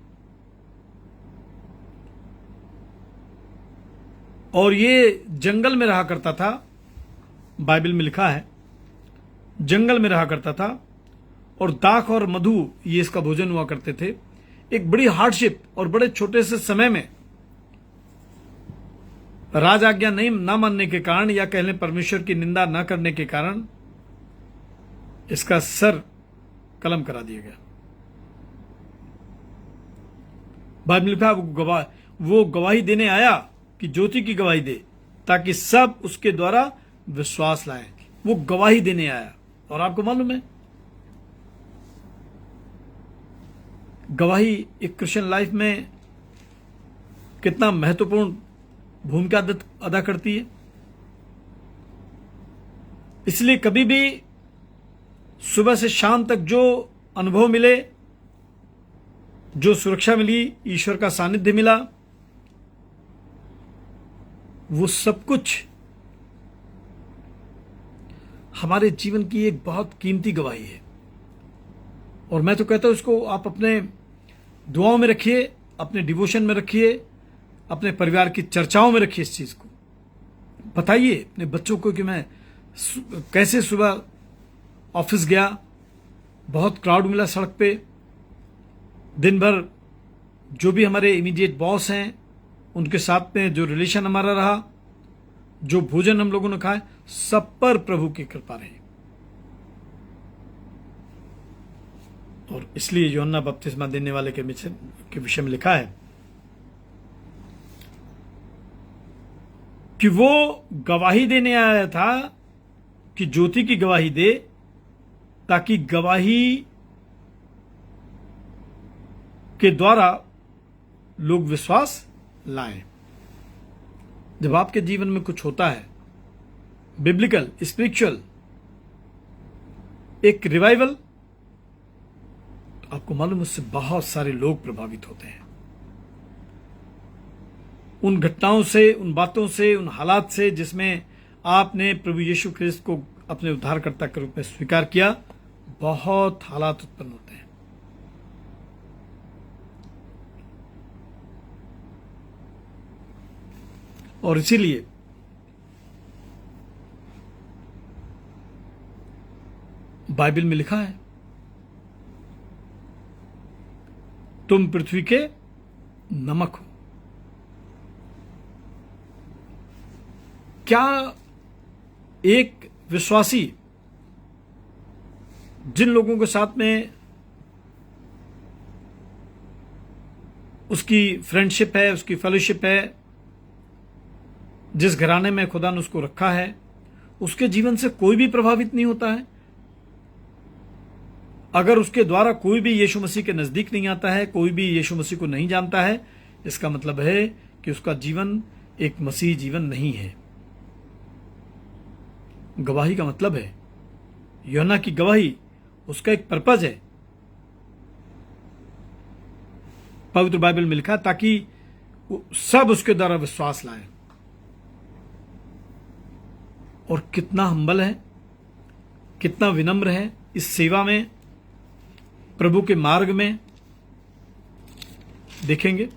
और ये जंगल में रहा करता था। बाइबल में लिखा है जंगल में रहा करता था, और दाख और मधु ये इसका भोजन हुआ करते थे। एक बड़ी हार्डशिप और बड़े छोटे से समय में राज आज्ञा नहीं ना मानने के कारण, या कह लें परमेश्वर की निंदा न करने के कारण, इसका सर कलम करा दिया गया। बाद में लिखा वो गवाही देने आया कि ज्योति की गवाही दे, ताकि सब उसके द्वारा विश्वास लाएं। वो गवाही देने आया, और आपको मालूम है गवाही एक क्रिश्चियन लाइफ में कितना महत्वपूर्ण भूमिका अदा करती है। इसलिए कभी भी सुबह से शाम तक जो अनुभव मिले, जो सुरक्षा मिली, ईश्वर का सानिध्य मिला, वो सब कुछ हमारे जीवन की एक बहुत कीमती गवाही है। और मैं तो कहता हूं इसको आप अपने दुआओं में रखिए, अपने डिवोशन में रखिए, अपने परिवार की चर्चाओं में रखिए। इस चीज को बताइए अपने बच्चों को कि मैं कैसे सुबह ऑफिस गया, बहुत क्राउड मिला सड़क पे, दिन भर जो भी हमारे इमीडिएट बॉस हैं उनके साथ में जो रिलेशन हमारा रहा, जो भोजन हम लोगों ने खाए, सब पर प्रभु की कृपा रही। और इसलिए यूहन्ना बपतिस्मा देने वाले के विषय में लिखा है कि वो गवाही देने आया था कि ज्योति की गवाही दे, ताकि गवाही के द्वारा लोग विश्वास लाएं। जब आपके जीवन में कुछ होता है बिब्लिकल, स्पिरिचुअल, एक रिवाइवल, तो आपको मालूम उससे बहुत सारे लोग प्रभावित होते हैं। उन घटनाओं से, उन बातों से, उन हालात से जिसमें आपने प्रभु यीशु ख्रिस्त को अपने उद्धारकर्ता के रूप में स्वीकार किया, बहुत हालात उत्पन्न होते हैं। और इसीलिए बाइबल में लिखा है, तुम पृथ्वी के नमक हो। क्या एक विश्वासी जिन लोगों के साथ में उसकी फ्रेंडशिप है, उसकी फेलोशिप है, जिस घराने में खुदा ने उसको रखा है, उसके जीवन से कोई भी प्रभावित नहीं होता है? अगर उसके द्वारा कोई भी यीशु मसीह के नजदीक नहीं आता है, कोई भी यीशु मसीह को नहीं जानता है, इसका मतलब है कि उसका जीवन एक मसीह जीवन नहीं है। गवाही का मतलब है, यूहन्ना की गवाही, उसका एक पर्पज है। पवित्र बाइबल में लिखा ताकि सब उसके द्वारा विश्वास लाएं। और कितना हम्बल है, कितना विनम्र है इस सेवा में, प्रभु के मार्ग में। देखेंगे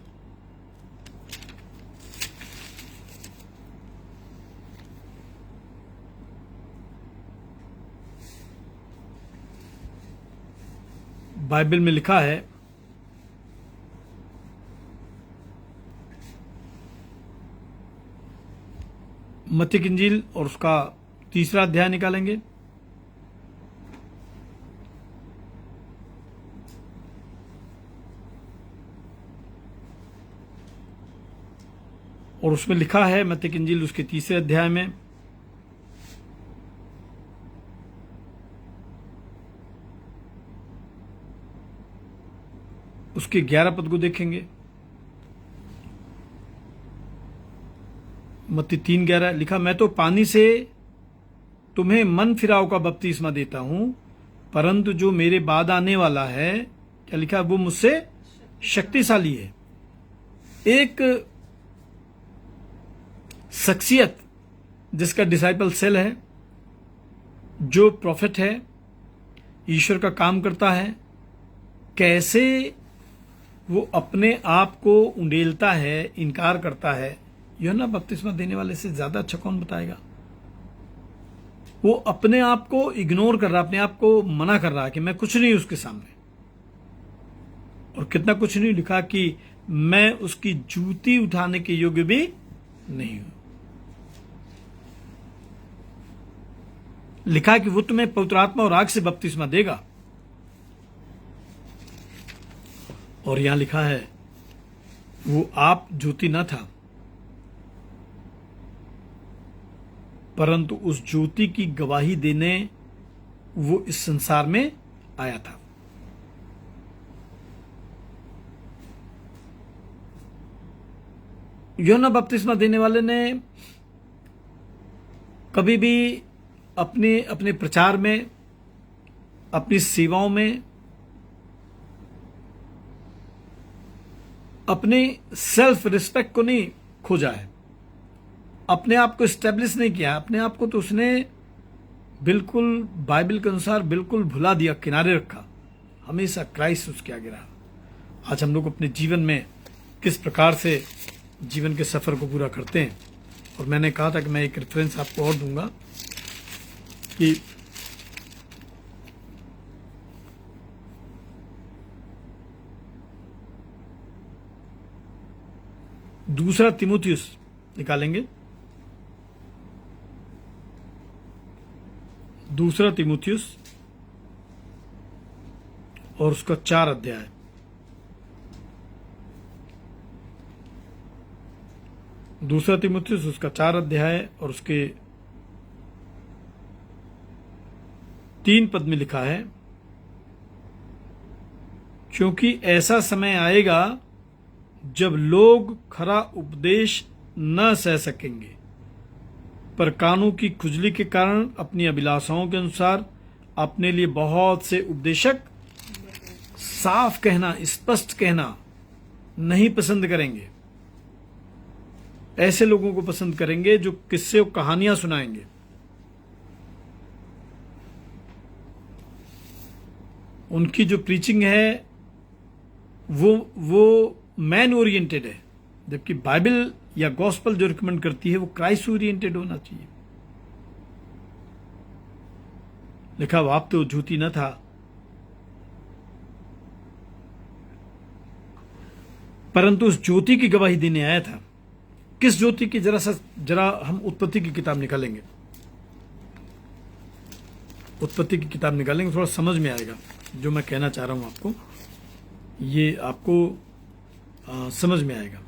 बाइबल में लिखा है, मत्ती की इंजील और उसका 3 अध्याय निकालेंगे, और उसमें लिखा है मत्ती की इंजील उसके 3 अध्याय में, उसके 11 पद को देखेंगे। मत्ती 3:11 लिखा, मैं तो पानी से तुम्हें मन फिराव का बपतिस्मा देता हूं, परंतु जो मेरे बाद आने वाला है, क्या लिखा, वो मुझसे शक्तिशाली है। एक शख्सियत जिसका डिसाइपल सेल है, जो प्रॉफिट है, ईश्वर का काम करता है, कैसे वो अपने आप को उंडेलता है, इनकार करता है, यूहन्ना बपतिस्मा देने वाले से ज्यादा अच्छा कौन बताएगा। वो अपने आप को इग्नोर कर रहा, अपने आप को मना कर रहा है कि मैं कुछ नहीं उसके सामने। और कितना कुछ नहीं, लिखा कि मैं उसकी जूती उठाने के योग्य भी नहीं हूं। लिखा कि वो तुम्हें पवित्र आत्मा और आग से बपतिस्मा देगा। और यहां लिखा है वो आप ज्योति न था, परंतु उस ज्योति की गवाही देने वो इस संसार में आया था। यूहन्ना बपतिस्मा देने वाले ने कभी भी अपने अपने प्रचार में, अपनी सेवाओं में, अपने सेल्फ रिस्पेक्ट को नहीं खोजा है, अपने आप को स्टैब्लिश नहीं किया। अपने आप को तो उसने बिल्कुल बाइबल के अनुसार बिल्कुल भुला दिया, किनारे रखा। हमेशा क्राइस्ट उसके आगे रहा। आज हम लोग अपने जीवन में किस प्रकार से जीवन के सफर को पूरा करते हैं। और मैंने कहा था कि मैं एक रेफरेंस आपको और दूंगा कि दूसरा तीमुथियुस निकालेंगे, दूसरा तीमुथियुस और उसका 4 अध्याय। दूसरा तीमुथियुस उसका 4 अध्याय और उसके 3 पद में लिखा है, क्योंकि ऐसा समय आएगा जब लोग खरा उपदेश न सह सकेंगे, पर कानों की खुजली के कारण अपनी अभिलाषाओं के अनुसार अपने लिए बहुत से उपदेशक साफ कहना, स्पष्ट कहना नहीं पसंद करेंगे। ऐसे लोगों को पसंद करेंगे जो किस्से और कहानियां सुनाएंगे। उनकी जो प्रीचिंग है वो मैन ओरिएंटेड है, जबकि बाइबल या गॉस्पल जो रिकमेंड करती है वो क्राइस्ट ओरिएंटेड होना चाहिए। लिखा, आप तो झूठी न था, परंतु उस ज्योति की गवाही देने आया था। किस ज्योति की? जरा हम उत्पत्ति की किताब निकालेंगे, उत्पत्ति की किताब निकालेंगे, थोड़ा समझ में आएगा जो मैं कहना चाह रहा हूं आपको, ये आपको समझ में आएगा।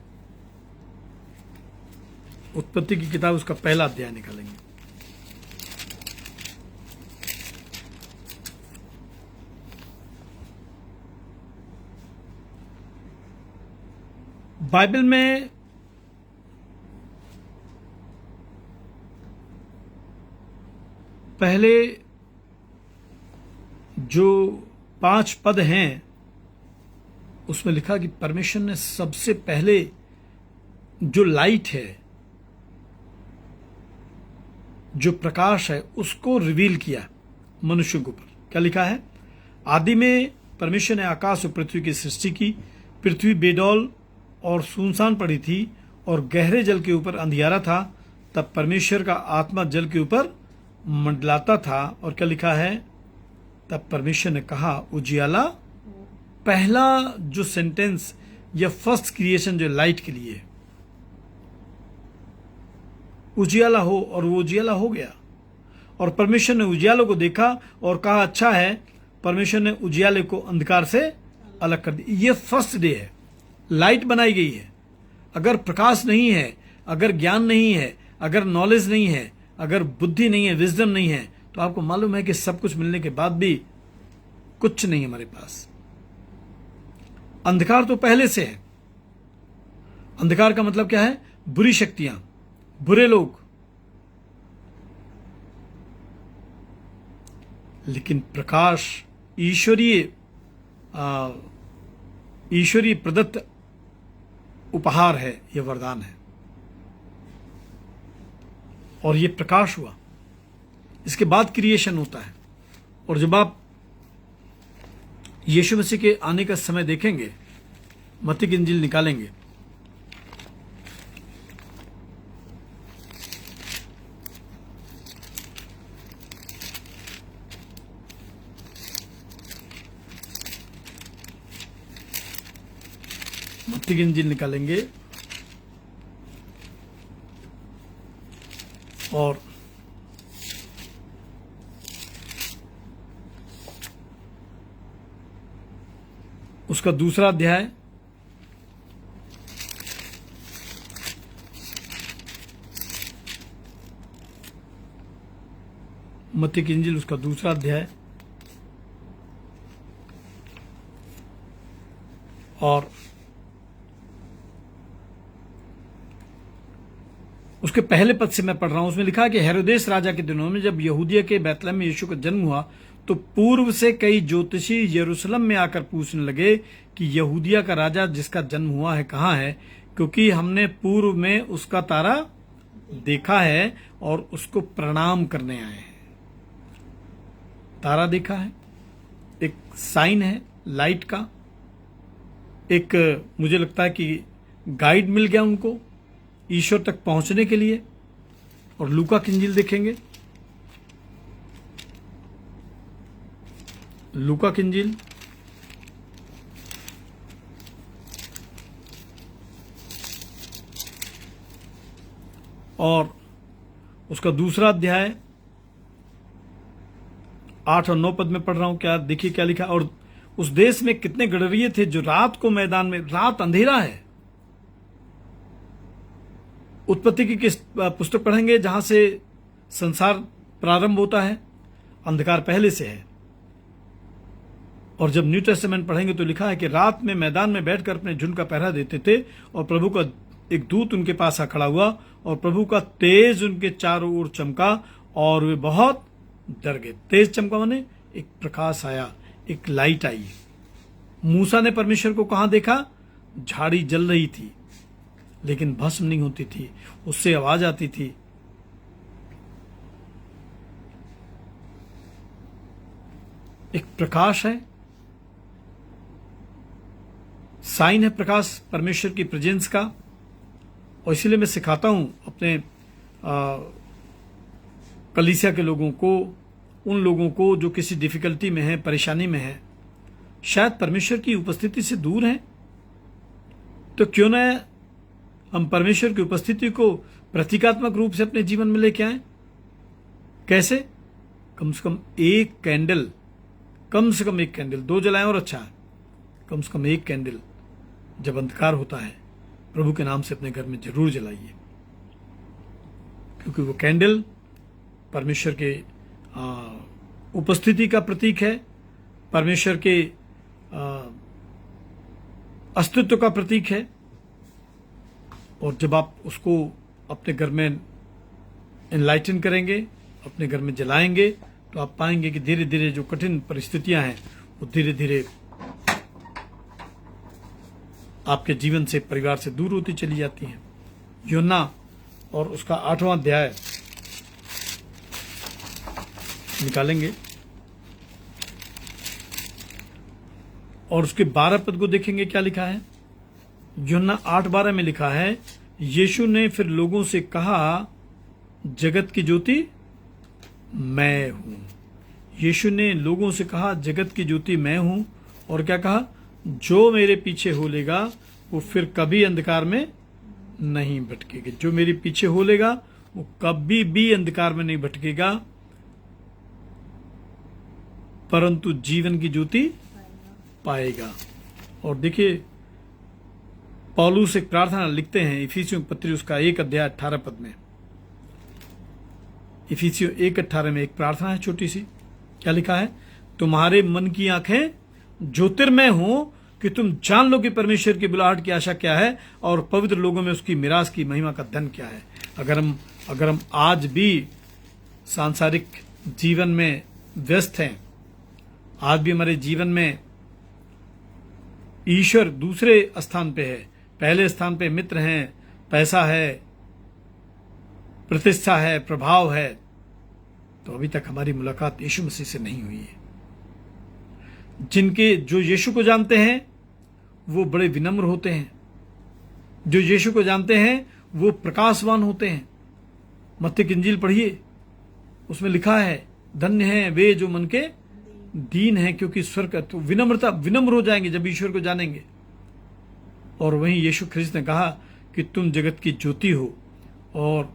उत्पत्ति की किताब उसका 1 अध्याय निकालेंगे। बाइबल में पहले जो 5 पद हैं उसमें लिखा कि परमेश्वर ने सबसे पहले जो लाइट है, जो प्रकाश है, उसको रिवील किया मनुष्य के ऊपर। क्या लिखा है? आदि में परमेश्वर ने आकाश और पृथ्वी की सृष्टि की। पृथ्वी बेडौल और सुनसान पड़ी थी और गहरे जल के ऊपर अंधियारा था। तब परमेश्वर का आत्मा जल के ऊपर मंडलाता था। और क्या लिखा है? तब परमेश्वर ने कहा उजियाला। पहला जो सेंटेंस या फर्स्ट क्रिएशन जो लाइट के लिए, उजियाला हो, और वो उजियाला हो गया। और परमेश्वर ने उजियाले को देखा और कहा अच्छा है। परमेश्वर ने उजियाले को अंधकार से अलग कर दिया। ये फर्स्ट डे है, लाइट बनाई गई है। अगर प्रकाश नहीं है, अगर ज्ञान नहीं है, अगर नॉलेज नहीं है, अगर बुद्धि नहीं है, विजडम नहीं है, तो आपको मालूम है कि सब कुछ मिलने के बाद भी कुछ नहीं हमारे पास। अंधकार तो पहले से है। अंधकार का मतलब क्या है? बुरी शक्तियां, बुरे लोग। लेकिन प्रकाश ईश्वरीय प्रदत्त उपहार है, यह वरदान है। और ये प्रकाश हुआ, इसके बाद क्रिएशन होता है। और जब आप यीशु मसीह के आने का समय देखेंगे, मत्ती की इंजील निकालेंगे, मत्ती की इंजील निकालेंगे और उसका दूसरा अध्याय, मत्ती की इंजील उसका दूसरा अध्याय और उसके पहले पद से मैं पढ़ रहा हूं। उसमें लिखा है कि हेरोदेस राजा के दिनों में जब यहूदिया के बैतलहम में यीशु का जन्म हुआ, तो पूर्व से कई ज्योतिषी यरूशलेम में आकर पूछने लगे कि यहूदिया का राजा जिसका जन्म हुआ है कहाँ है, क्योंकि हमने पूर्व में उसका तारा देखा है और उसको प्रणाम करने आए हैं। तारा देखा है, एक साइन है लाइट का, एक मुझे लगता है कि गाइड मिल गया उनको ईश्वर तक पहुंचने के लिए। और लूका की इंजील देखेंगे, लूका की इंजील और उसका दूसरा अध्याय 8 और 9 पद में पढ़ रहा हूं। क्या देखिए क्या लिखा। और उस देश में कितने गडरिये थे जो रात को मैदान में, रात अंधेरा है। उत्पत्ति की किस पुस्तक पढ़ेंगे जहां से संसार प्रारंभ होता है, अंधकार पहले से है। और जब न्यू टेस्टामेंट पढ़ेंगे तो लिखा है कि रात में मैदान में बैठकर अपने झुंड का पहरा देते थे और प्रभु का एक दूत उनके पास आ खड़ा हुआ और प्रभु का तेज उनके चारों ओर चमका और वे बहुत डर गए। तेज चमका माने एक प्रकाश आया, एक लाइट आई। मूसा ने परमेश्वर को कहां देखा? झाड़ी जल रही थी लेकिन भस्म नहीं होती थी, उससे आवाज आती थी। एक प्रकाश है, साइन है प्रकाश परमेश्वर की प्रेजेंस का। और इसीलिए मैं सिखाता हूं अपने कलीसिया के लोगों को, उन लोगों को जो किसी डिफिकल्टी में है, परेशानी में है, शायद परमेश्वर की उपस्थिति से दूर हैं, तो क्यों न हम परमेश्वर की उपस्थिति को प्रतीकात्मक रूप से अपने जीवन में लेके आए। कैसे? कम से कम एक कैंडल, कम से कम एक कैंडल, 2 जलाएं और अच्छा है, कम से कम एक कैंडल जब अंधकार होता है प्रभु के नाम से अपने घर में जरूर जलाइए, क्योंकि वो कैंडल परमेश्वर के उपस्थिति का प्रतीक है, परमेश्वर के अस्तित्व का प्रतीक है। और जब आप उसको अपने घर में एनलाइटन करेंगे, अपने घर में जलाएंगे, तो आप पाएंगे कि धीरे धीरे जो कठिन परिस्थितियां हैं वो धीरे धीरे आपके जीवन से, परिवार से दूर होती चली जाती हैं। यूहन्ना और उसका 8वां अध्याय निकालेंगे और उसके 12 पद को देखेंगे क्या लिखा है। यूहन्ना 8:12 में लिखा है, यीशु ने फिर लोगों से कहा, जगत की ज्योति मैं हूं। यीशु ने लोगों से कहा, जगत की ज्योति मैं हूं। और क्या कहा? जो मेरे पीछे होलेगा वो फिर कभी अंधकार में नहीं भटकेगा। जो मेरे पीछे होलेगा वो कभी भी अंधकार में नहीं भटकेगा, परंतु जीवन की ज्योति पाएगा। और देखिए पौलुस एक प्रार्थना लिखते हैं इफिसियों की पत्री उसका 1 अध्याय 18 पद में। इफिसियों 1:18 में एक प्रार्थना है छोटी सी। क्या लिखा है? तुम्हारे मन की आंखें ज्योतिर्मय हो कि तुम जान लो कि परमेश्वर की बुलाहट की आशा क्या है और पवित्र लोगों में उसकी मिरास की महिमा का धन क्या है। अगर हम आज भी सांसारिक जीवन में व्यस्त हैं, आज भी हमारे जीवन में ईश्वर दूसरे स्थान पे है, पहले स्थान पे मित्र हैं, पैसा है, प्रतिष्ठा है, प्रभाव है, तो अभी तक हमारी मुलाकात यीशु मसीह से नहीं हुई है। जो यीशु को जानते हैं वो बड़े विनम्र होते हैं, जो यीशु को जानते हैं वो प्रकाशवान होते हैं। मत्ती की इंजील पढ़िए, उसमें लिखा है धन्य है वे जो मन के दीन हैं क्योंकि स्वर्ग। तो विनम्र हो जाएंगे जब ईश्वर को जानेंगे। और वहीं यीशु ख्रिस्त ने कहा कि तुम जगत की ज्योति हो और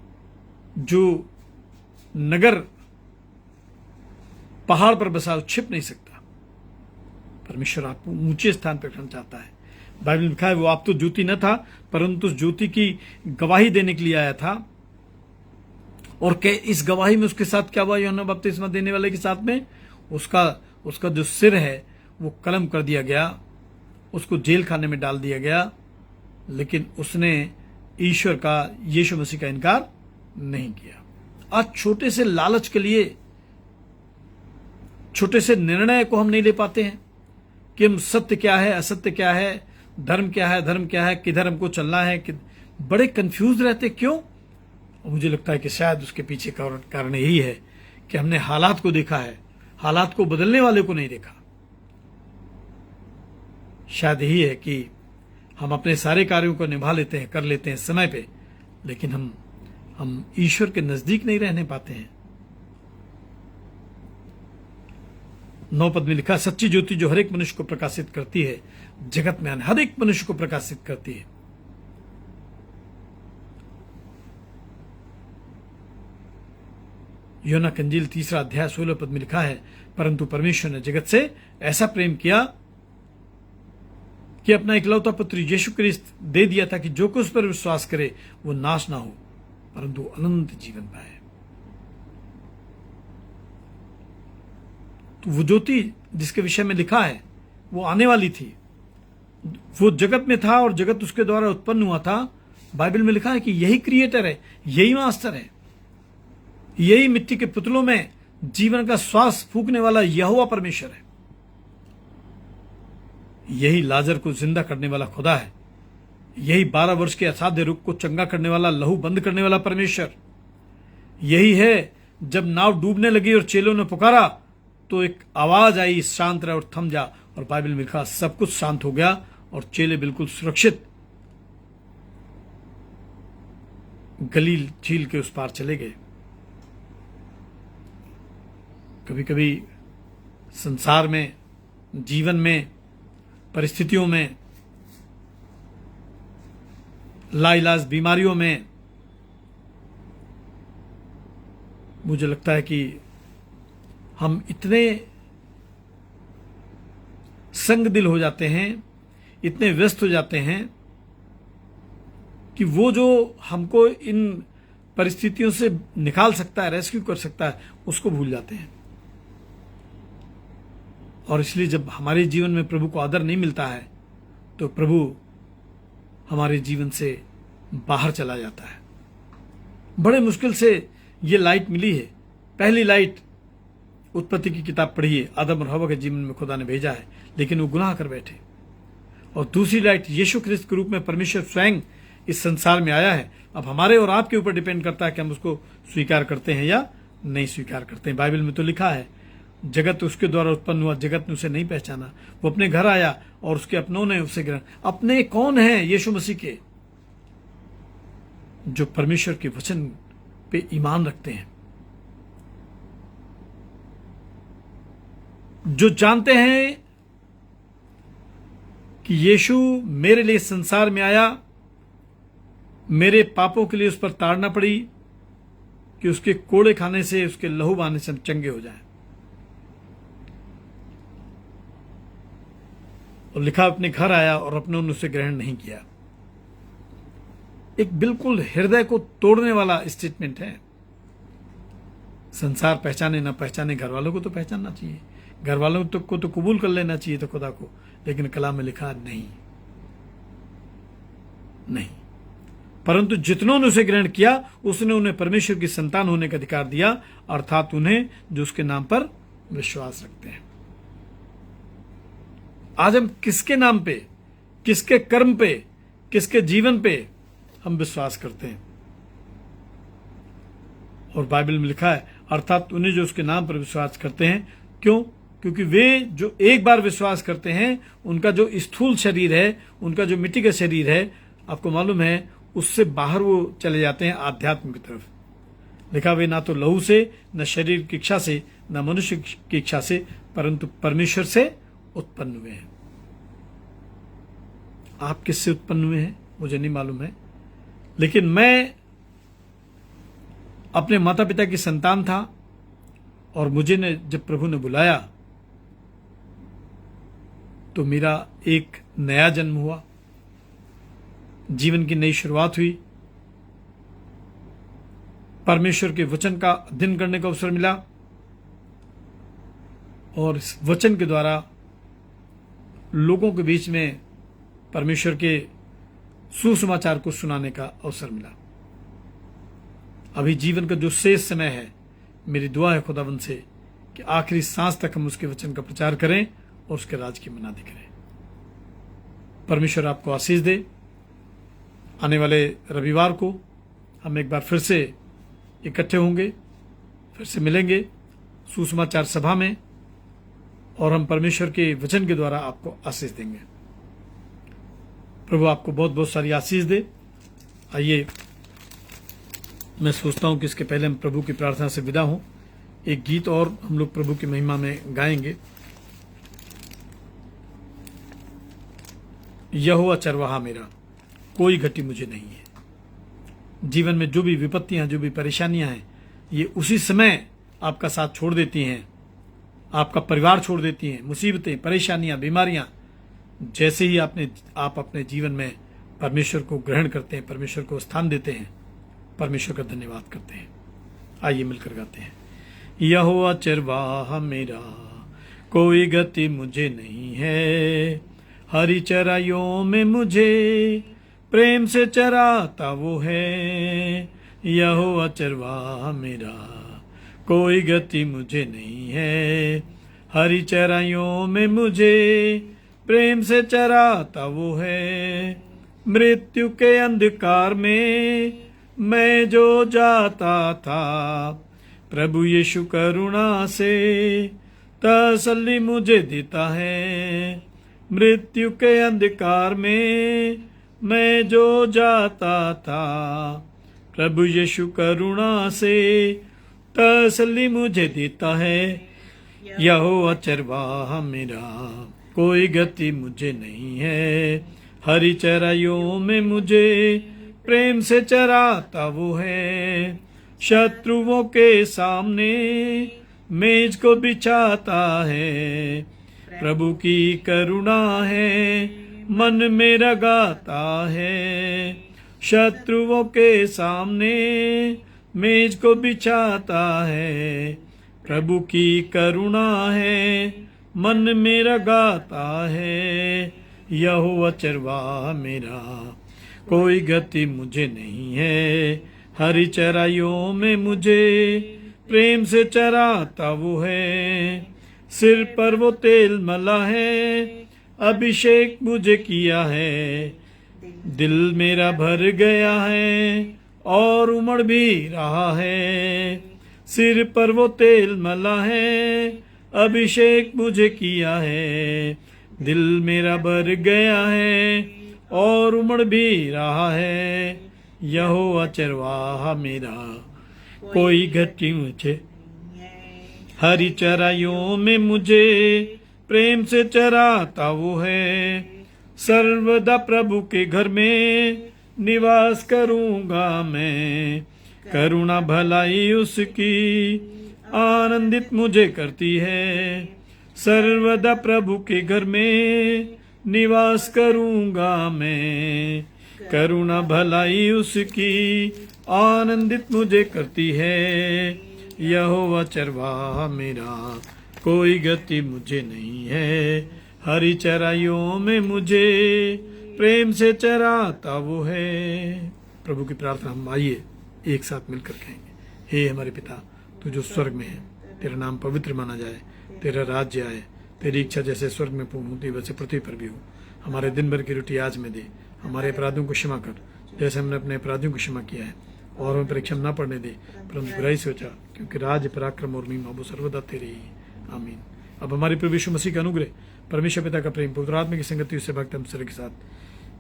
जो नगर पहाड़ पर बसा हो छिप नहीं सकता। परमेश्वर आपको ऊंचे स्थान पर रखना चाहता है। बाइबल में लिखा है वो आप तो ज्योति न था परंतु उस ज्योति की गवाही देने के लिए आया था। और इस गवाही में उसके साथ क्या हुआ? यूहन्ना बपतिस्मा देने वाले के साथ में उसका जो सिर है वो कलम कर दिया गया, उसको जेल खाने में डाल दिया गया, लेकिन उसने ईश्वर का, यीशु मसीह का इनकार नहीं किया। आज छोटे से लालच के लिए, छोटे से निर्णय को हम नहीं ले पाते हैं कि हम सत्य क्या है, असत्य क्या है, धर्म क्या है, धर्म क्या है, किधर हमको चलना है, बड़े कंफ्यूज रहते। क्यों? और मुझे लगता है कि शायद उसके पीछे कारण यही है कि हमने हालात को देखा है, हालात को बदलने वाले को नहीं देखा। शायद यही है कि हम अपने सारे कार्यों को निभा लेते हैं, कर लेते हैं समय पे, लेकिन हम ईश्वर के नजदीक नहीं रहने पाते हैं। 9 पद में लिखा, सच्ची ज्योति जो हर एक मनुष्य को प्रकाशित करती है, जगत में हर एक मनुष्य को प्रकाशित करती है। यूहन्ना की इंजील 3 अध्याय 16 पद में लिखा है, परंतु परमेश्वर ने जगत से ऐसा प्रेम किया कि अपना इकलौता पुत्र यीशु क्रिस्त दे दिया था कि जो कोई उस पर विश्वास करे वो नाश ना हो परंतु अनंत जीवन पाए। तो वो ज्योति जिसके विषय में लिखा है वो आने वाली थी, वो जगत में था और जगत उसके द्वारा उत्पन्न हुआ था। बाइबल में लिखा है कि यही क्रिएटर है, यही मास्टर है, यही मिट्टी के पुतलों में जीवन का श्वास फूंकने वाला यहोवा परमेश्वर है, यही लाजर को जिंदा करने वाला खुदा है, यही 12 वर्ष के असाध्य रोग को चंगा करने वाला, लहू बंद करने वाला परमेश्वर यही है। जब नाव डूबने लगी और चेलों ने पुकारा तो एक आवाज आई, शांत रह और थम जा, और बाइबल में लिखा सब कुछ शांत हो गया और चेले बिल्कुल सुरक्षित गलील झील के उस पार चले गए। कभी कभी संसार में, जीवन में, परिस्थितियों में, लाइलाज बीमारियों में मुझे लगता है कि हम इतने संग दिल हो जाते हैं, इतने व्यस्त हो जाते हैं कि वो जो हमको इन परिस्थितियों से निकाल सकता है, रेस्क्यू कर सकता है, उसको भूल जाते हैं। और इसलिए जब हमारे जीवन में प्रभु को आदर नहीं मिलता है तो प्रभु हमारे जीवन से बाहर चला जाता है। बड़े मुश्किल से ये लाइट मिली है। पहली लाइट उत्पत्ति की किताब पढ़िए, आदम और हव्वा के जीवन में खुदा ने भेजा है, लेकिन वो गुनाह कर बैठे। और दूसरी लाइट यीशु ख्रिस्त के रूप में परमेश्वर स्वयं इस संसार में आया है। अब हमारे और आपके ऊपर डिपेंड करता है कि हम उसको स्वीकार करते हैं या नहीं स्वीकार करते हैं। बाइबल में तो लिखा है जगत उसके द्वारा उत्पन्न हुआ, जगत ने उसे नहीं पहचाना। वो अपने घर आया और उसके अपनों ने उसे ग्रहण। अपने कौन हैं? यीशु मसीह के, जो परमेश्वर के वचन पे ईमान रखते हैं, जो जानते हैं कि यीशु मेरे लिए संसार में आया, मेरे पापों के लिए उस पर ताड़ना पड़ी कि उसके कोड़े खाने से, उसके लहू बहाने से हम चंगे हो जाएं। और लिखा अपने घर आया और अपनों ने उसे ग्रहण नहीं किया। एक बिल्कुल हृदय को तोड़ने वाला स्टेटमेंट है। संसार पहचाने ना पहचाने, घर वालों को तो पहचानना चाहिए, घर वालों को तो कबूल कर लेना चाहिए तो खुदा को, लेकिन कलाम में लिखा नहीं, नहीं। परंतु जितनों ने उसे ग्रहण किया उसने उन्हें परमेश्वर की संतान होने का अधिकार दिया, अर्थात उन्हें जो उसके नाम पर विश्वास रखते हैं। आज हम किसके नाम पे, किसके कर्म पे, किसके जीवन पे हम विश्वास करते हैं? और बाइबल में लिखा है अर्थात उन्हें जो उसके नाम पर विश्वास करते हैं। क्यों? क्योंकि वे जो एक बार विश्वास करते हैं, उनका जो स्थूल शरीर है, उनका जो मिट्टी का शरीर है, आपको मालूम है, उससे बाहर वो चले जाते हैं आध्यात्म की तरफ। लिखा वे ना तो लहू से, न शरीर की इच्छा से, न मनुष्य की इच्छा से, परंतु परमेश्वर से उत्पन्न हुए हैं। आप किससे उत्पन्न हुए हैं मुझे नहीं मालूम है, लेकिन मैं अपने माता पिता की संतान था और मुझे ने जब प्रभु ने बुलाया तो मेरा एक नया जन्म हुआ, जीवन की नई शुरुआत हुई, परमेश्वर के वचन का अध्ययन करने का अवसर मिला और इस वचन के द्वारा लोगों के बीच में परमेश्वर के सुसमाचार को सुनाने का अवसर मिला। अभी जीवन का जो शेष समय है, मेरी दुआ है खुदावंद से कि आखिरी सांस तक हम उसके वचन का प्रचार करें और उसके राज की मनादी करें। परमेश्वर आपको आशीष दे। आने वाले रविवार को हम एक बार फिर से इकट्ठे होंगे, फिर से मिलेंगे सुसमाचार सभा में और हम परमेश्वर के वचन के द्वारा आपको आशीष देंगे। प्रभु आपको बहुत बहुत सारी आशीष दे। आइए, मैं सोचता हूं कि इसके पहले हम प्रभु की प्रार्थना से विदा हों। एक गीत और हम लोग प्रभु की महिमा में गाएंगे। यहोवा चरवाहा मेरा, कोई घटी मुझे नहीं है। जीवन में जो भी विपत्तियां, जो भी परेशानियां हैं, ये उसी समय आपका साथ छोड़ देती हैं, आपका परिवार छोड़ देती हैं। मुसीबतें, परेशानियां, बीमारियां, जैसे ही आप अपने जीवन में परमेश्वर को ग्रहण करते हैं, परमेश्वर को स्थान देते हैं, परमेश्वर का धन्यवाद करते हैं। आइए मिलकर गाते हैं। यहोवा चरवाहा मेरा, कोई गति मुझे नहीं है। हरी चराइयों में मुझे प्रेम से चराता वो है। यहोवा चरवाहा मेरा, कोई गति मुझे नहीं है। हरी चराइयों में मुझे प्रेम से चराता वो है। मृत्यु के अंधकार में मैं जो जाता था, प्रभु यीशु करुणा से तसल्ली मुझे देता है। मृत्यु के अंधकार में मैं जो जाता था, प्रभु यीशु करुणा से तसल्ली मुझे देता है। यहोवा चरवाहा मेरा, कोई गति मुझे नहीं है। हरी चराइयों में मुझे प्रेम से चराता वो है। शत्रुओं के सामने मेज को बिछाता है। प्रभु की करुणा है, मन मेरा गाता है। शत्रुओं के सामने मेज को बिछाता है। प्रभु की करुणा है, मन मेरा गाता है। यहोवा चरवाहा मेरा, कोई गति मुझे नहीं है। हरी चराइयों में मुझे प्रेम से चराता वो है। सिर पर वो तेल मला है, अभिषेक मुझे किया है। दिल मेरा भर गया है और उमड़ भी रहा है। सिर पर वो तेल मला है, अभिषेक मुझे किया है। दिल मेरा भर गया है और उमड़ भी रहा है। यहोवा चरवाहा मेरा, कोई घटी मुझे। हरी चराइयों में मुझे प्रेम से चराता वो है। सर्वदा प्रभु के घर में निवास करूंगा मैं। करुणा भलाई उसकी आनंदित मुझे करती है। सर्वदा प्रभु के घर में निवास करूंगा मैं। करुणा भलाई उसकी आनंदित मुझे करती है। यहोवा चरवाहा मेरा, कोई गति मुझे नहीं है। हरी चराइयों में मुझे प्रेम से चराता वो है। प्रभु की प्रार्थना हम आइए एक साथ मिलकर कहेंगे। हे हमारे पिता, तू जो स्वर्ग में है, तेरा नाम पवित्र माना जाए, तेरा राज्य आए, तेरी इच्छा जैसे स्वर्ग में पूर्ण होती वैसे पृथ्वी पर भी हो। हमारे दिन भर की रोटी आज में दे। हमारे अपराधों को क्षमा कर जैसे हमने अपने अपराधियों को क्षमा किया है। और हमें परीक्षा में न पड़ने दे, परंतु बुराई से बचा, क्योंकि राज्य, पराक्रम और महिमा वो सर्वदा तेरी ही। आमीन। अब हमारे प्रभु यीशु मसीह का अनुग्रह, परमेश्वर पिता का प्रेम, पवित्र आत्मा की संगति उससे भक्त हम सभी के साथ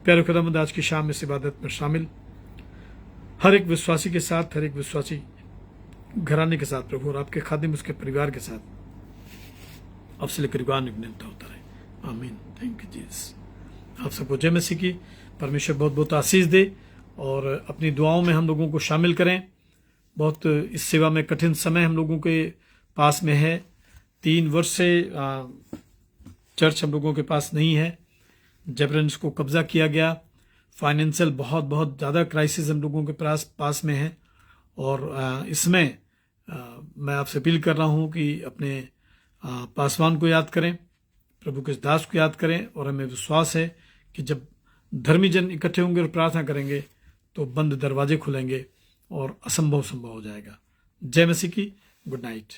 प्यारे खुदावंद आज की शाम इस इबादत में शामिल हर एक विश्वासी के साथ, हर एक विश्वासी घराने के साथ प्रभु, और आपके खादिम उसके परिवार के साथ अब से लेकर युगान निरंतर होता रहे। आमीन। Thank you Jesus. आप सबको जय मसीह की। परमेश्वर बहुत बहुत आशीष दे और अपनी दुआओं में हम लोगों को शामिल करें। बहुत इस सेवा में कठिन समय हम लोगों के पास में है। 3 वर्ष से चर्च हम लोगों के पास नहीं है। जबरन इसको कब्जा किया गया। फाइनेंशियल बहुत बहुत ज़्यादा क्राइसिस हम लोगों के पास में है। और इसमें मैं आपसे अपील कर रहा हूँ कि अपने पासवान को याद करें, प्रभु के दास को याद करें। और हमें विश्वास है कि जब धर्मी जन इकट्ठे होंगे और प्रार्थना करेंगे तो बंद दरवाजे खुलेंगे और असंभव संभव हो जाएगा। जय मसीह की। Good night.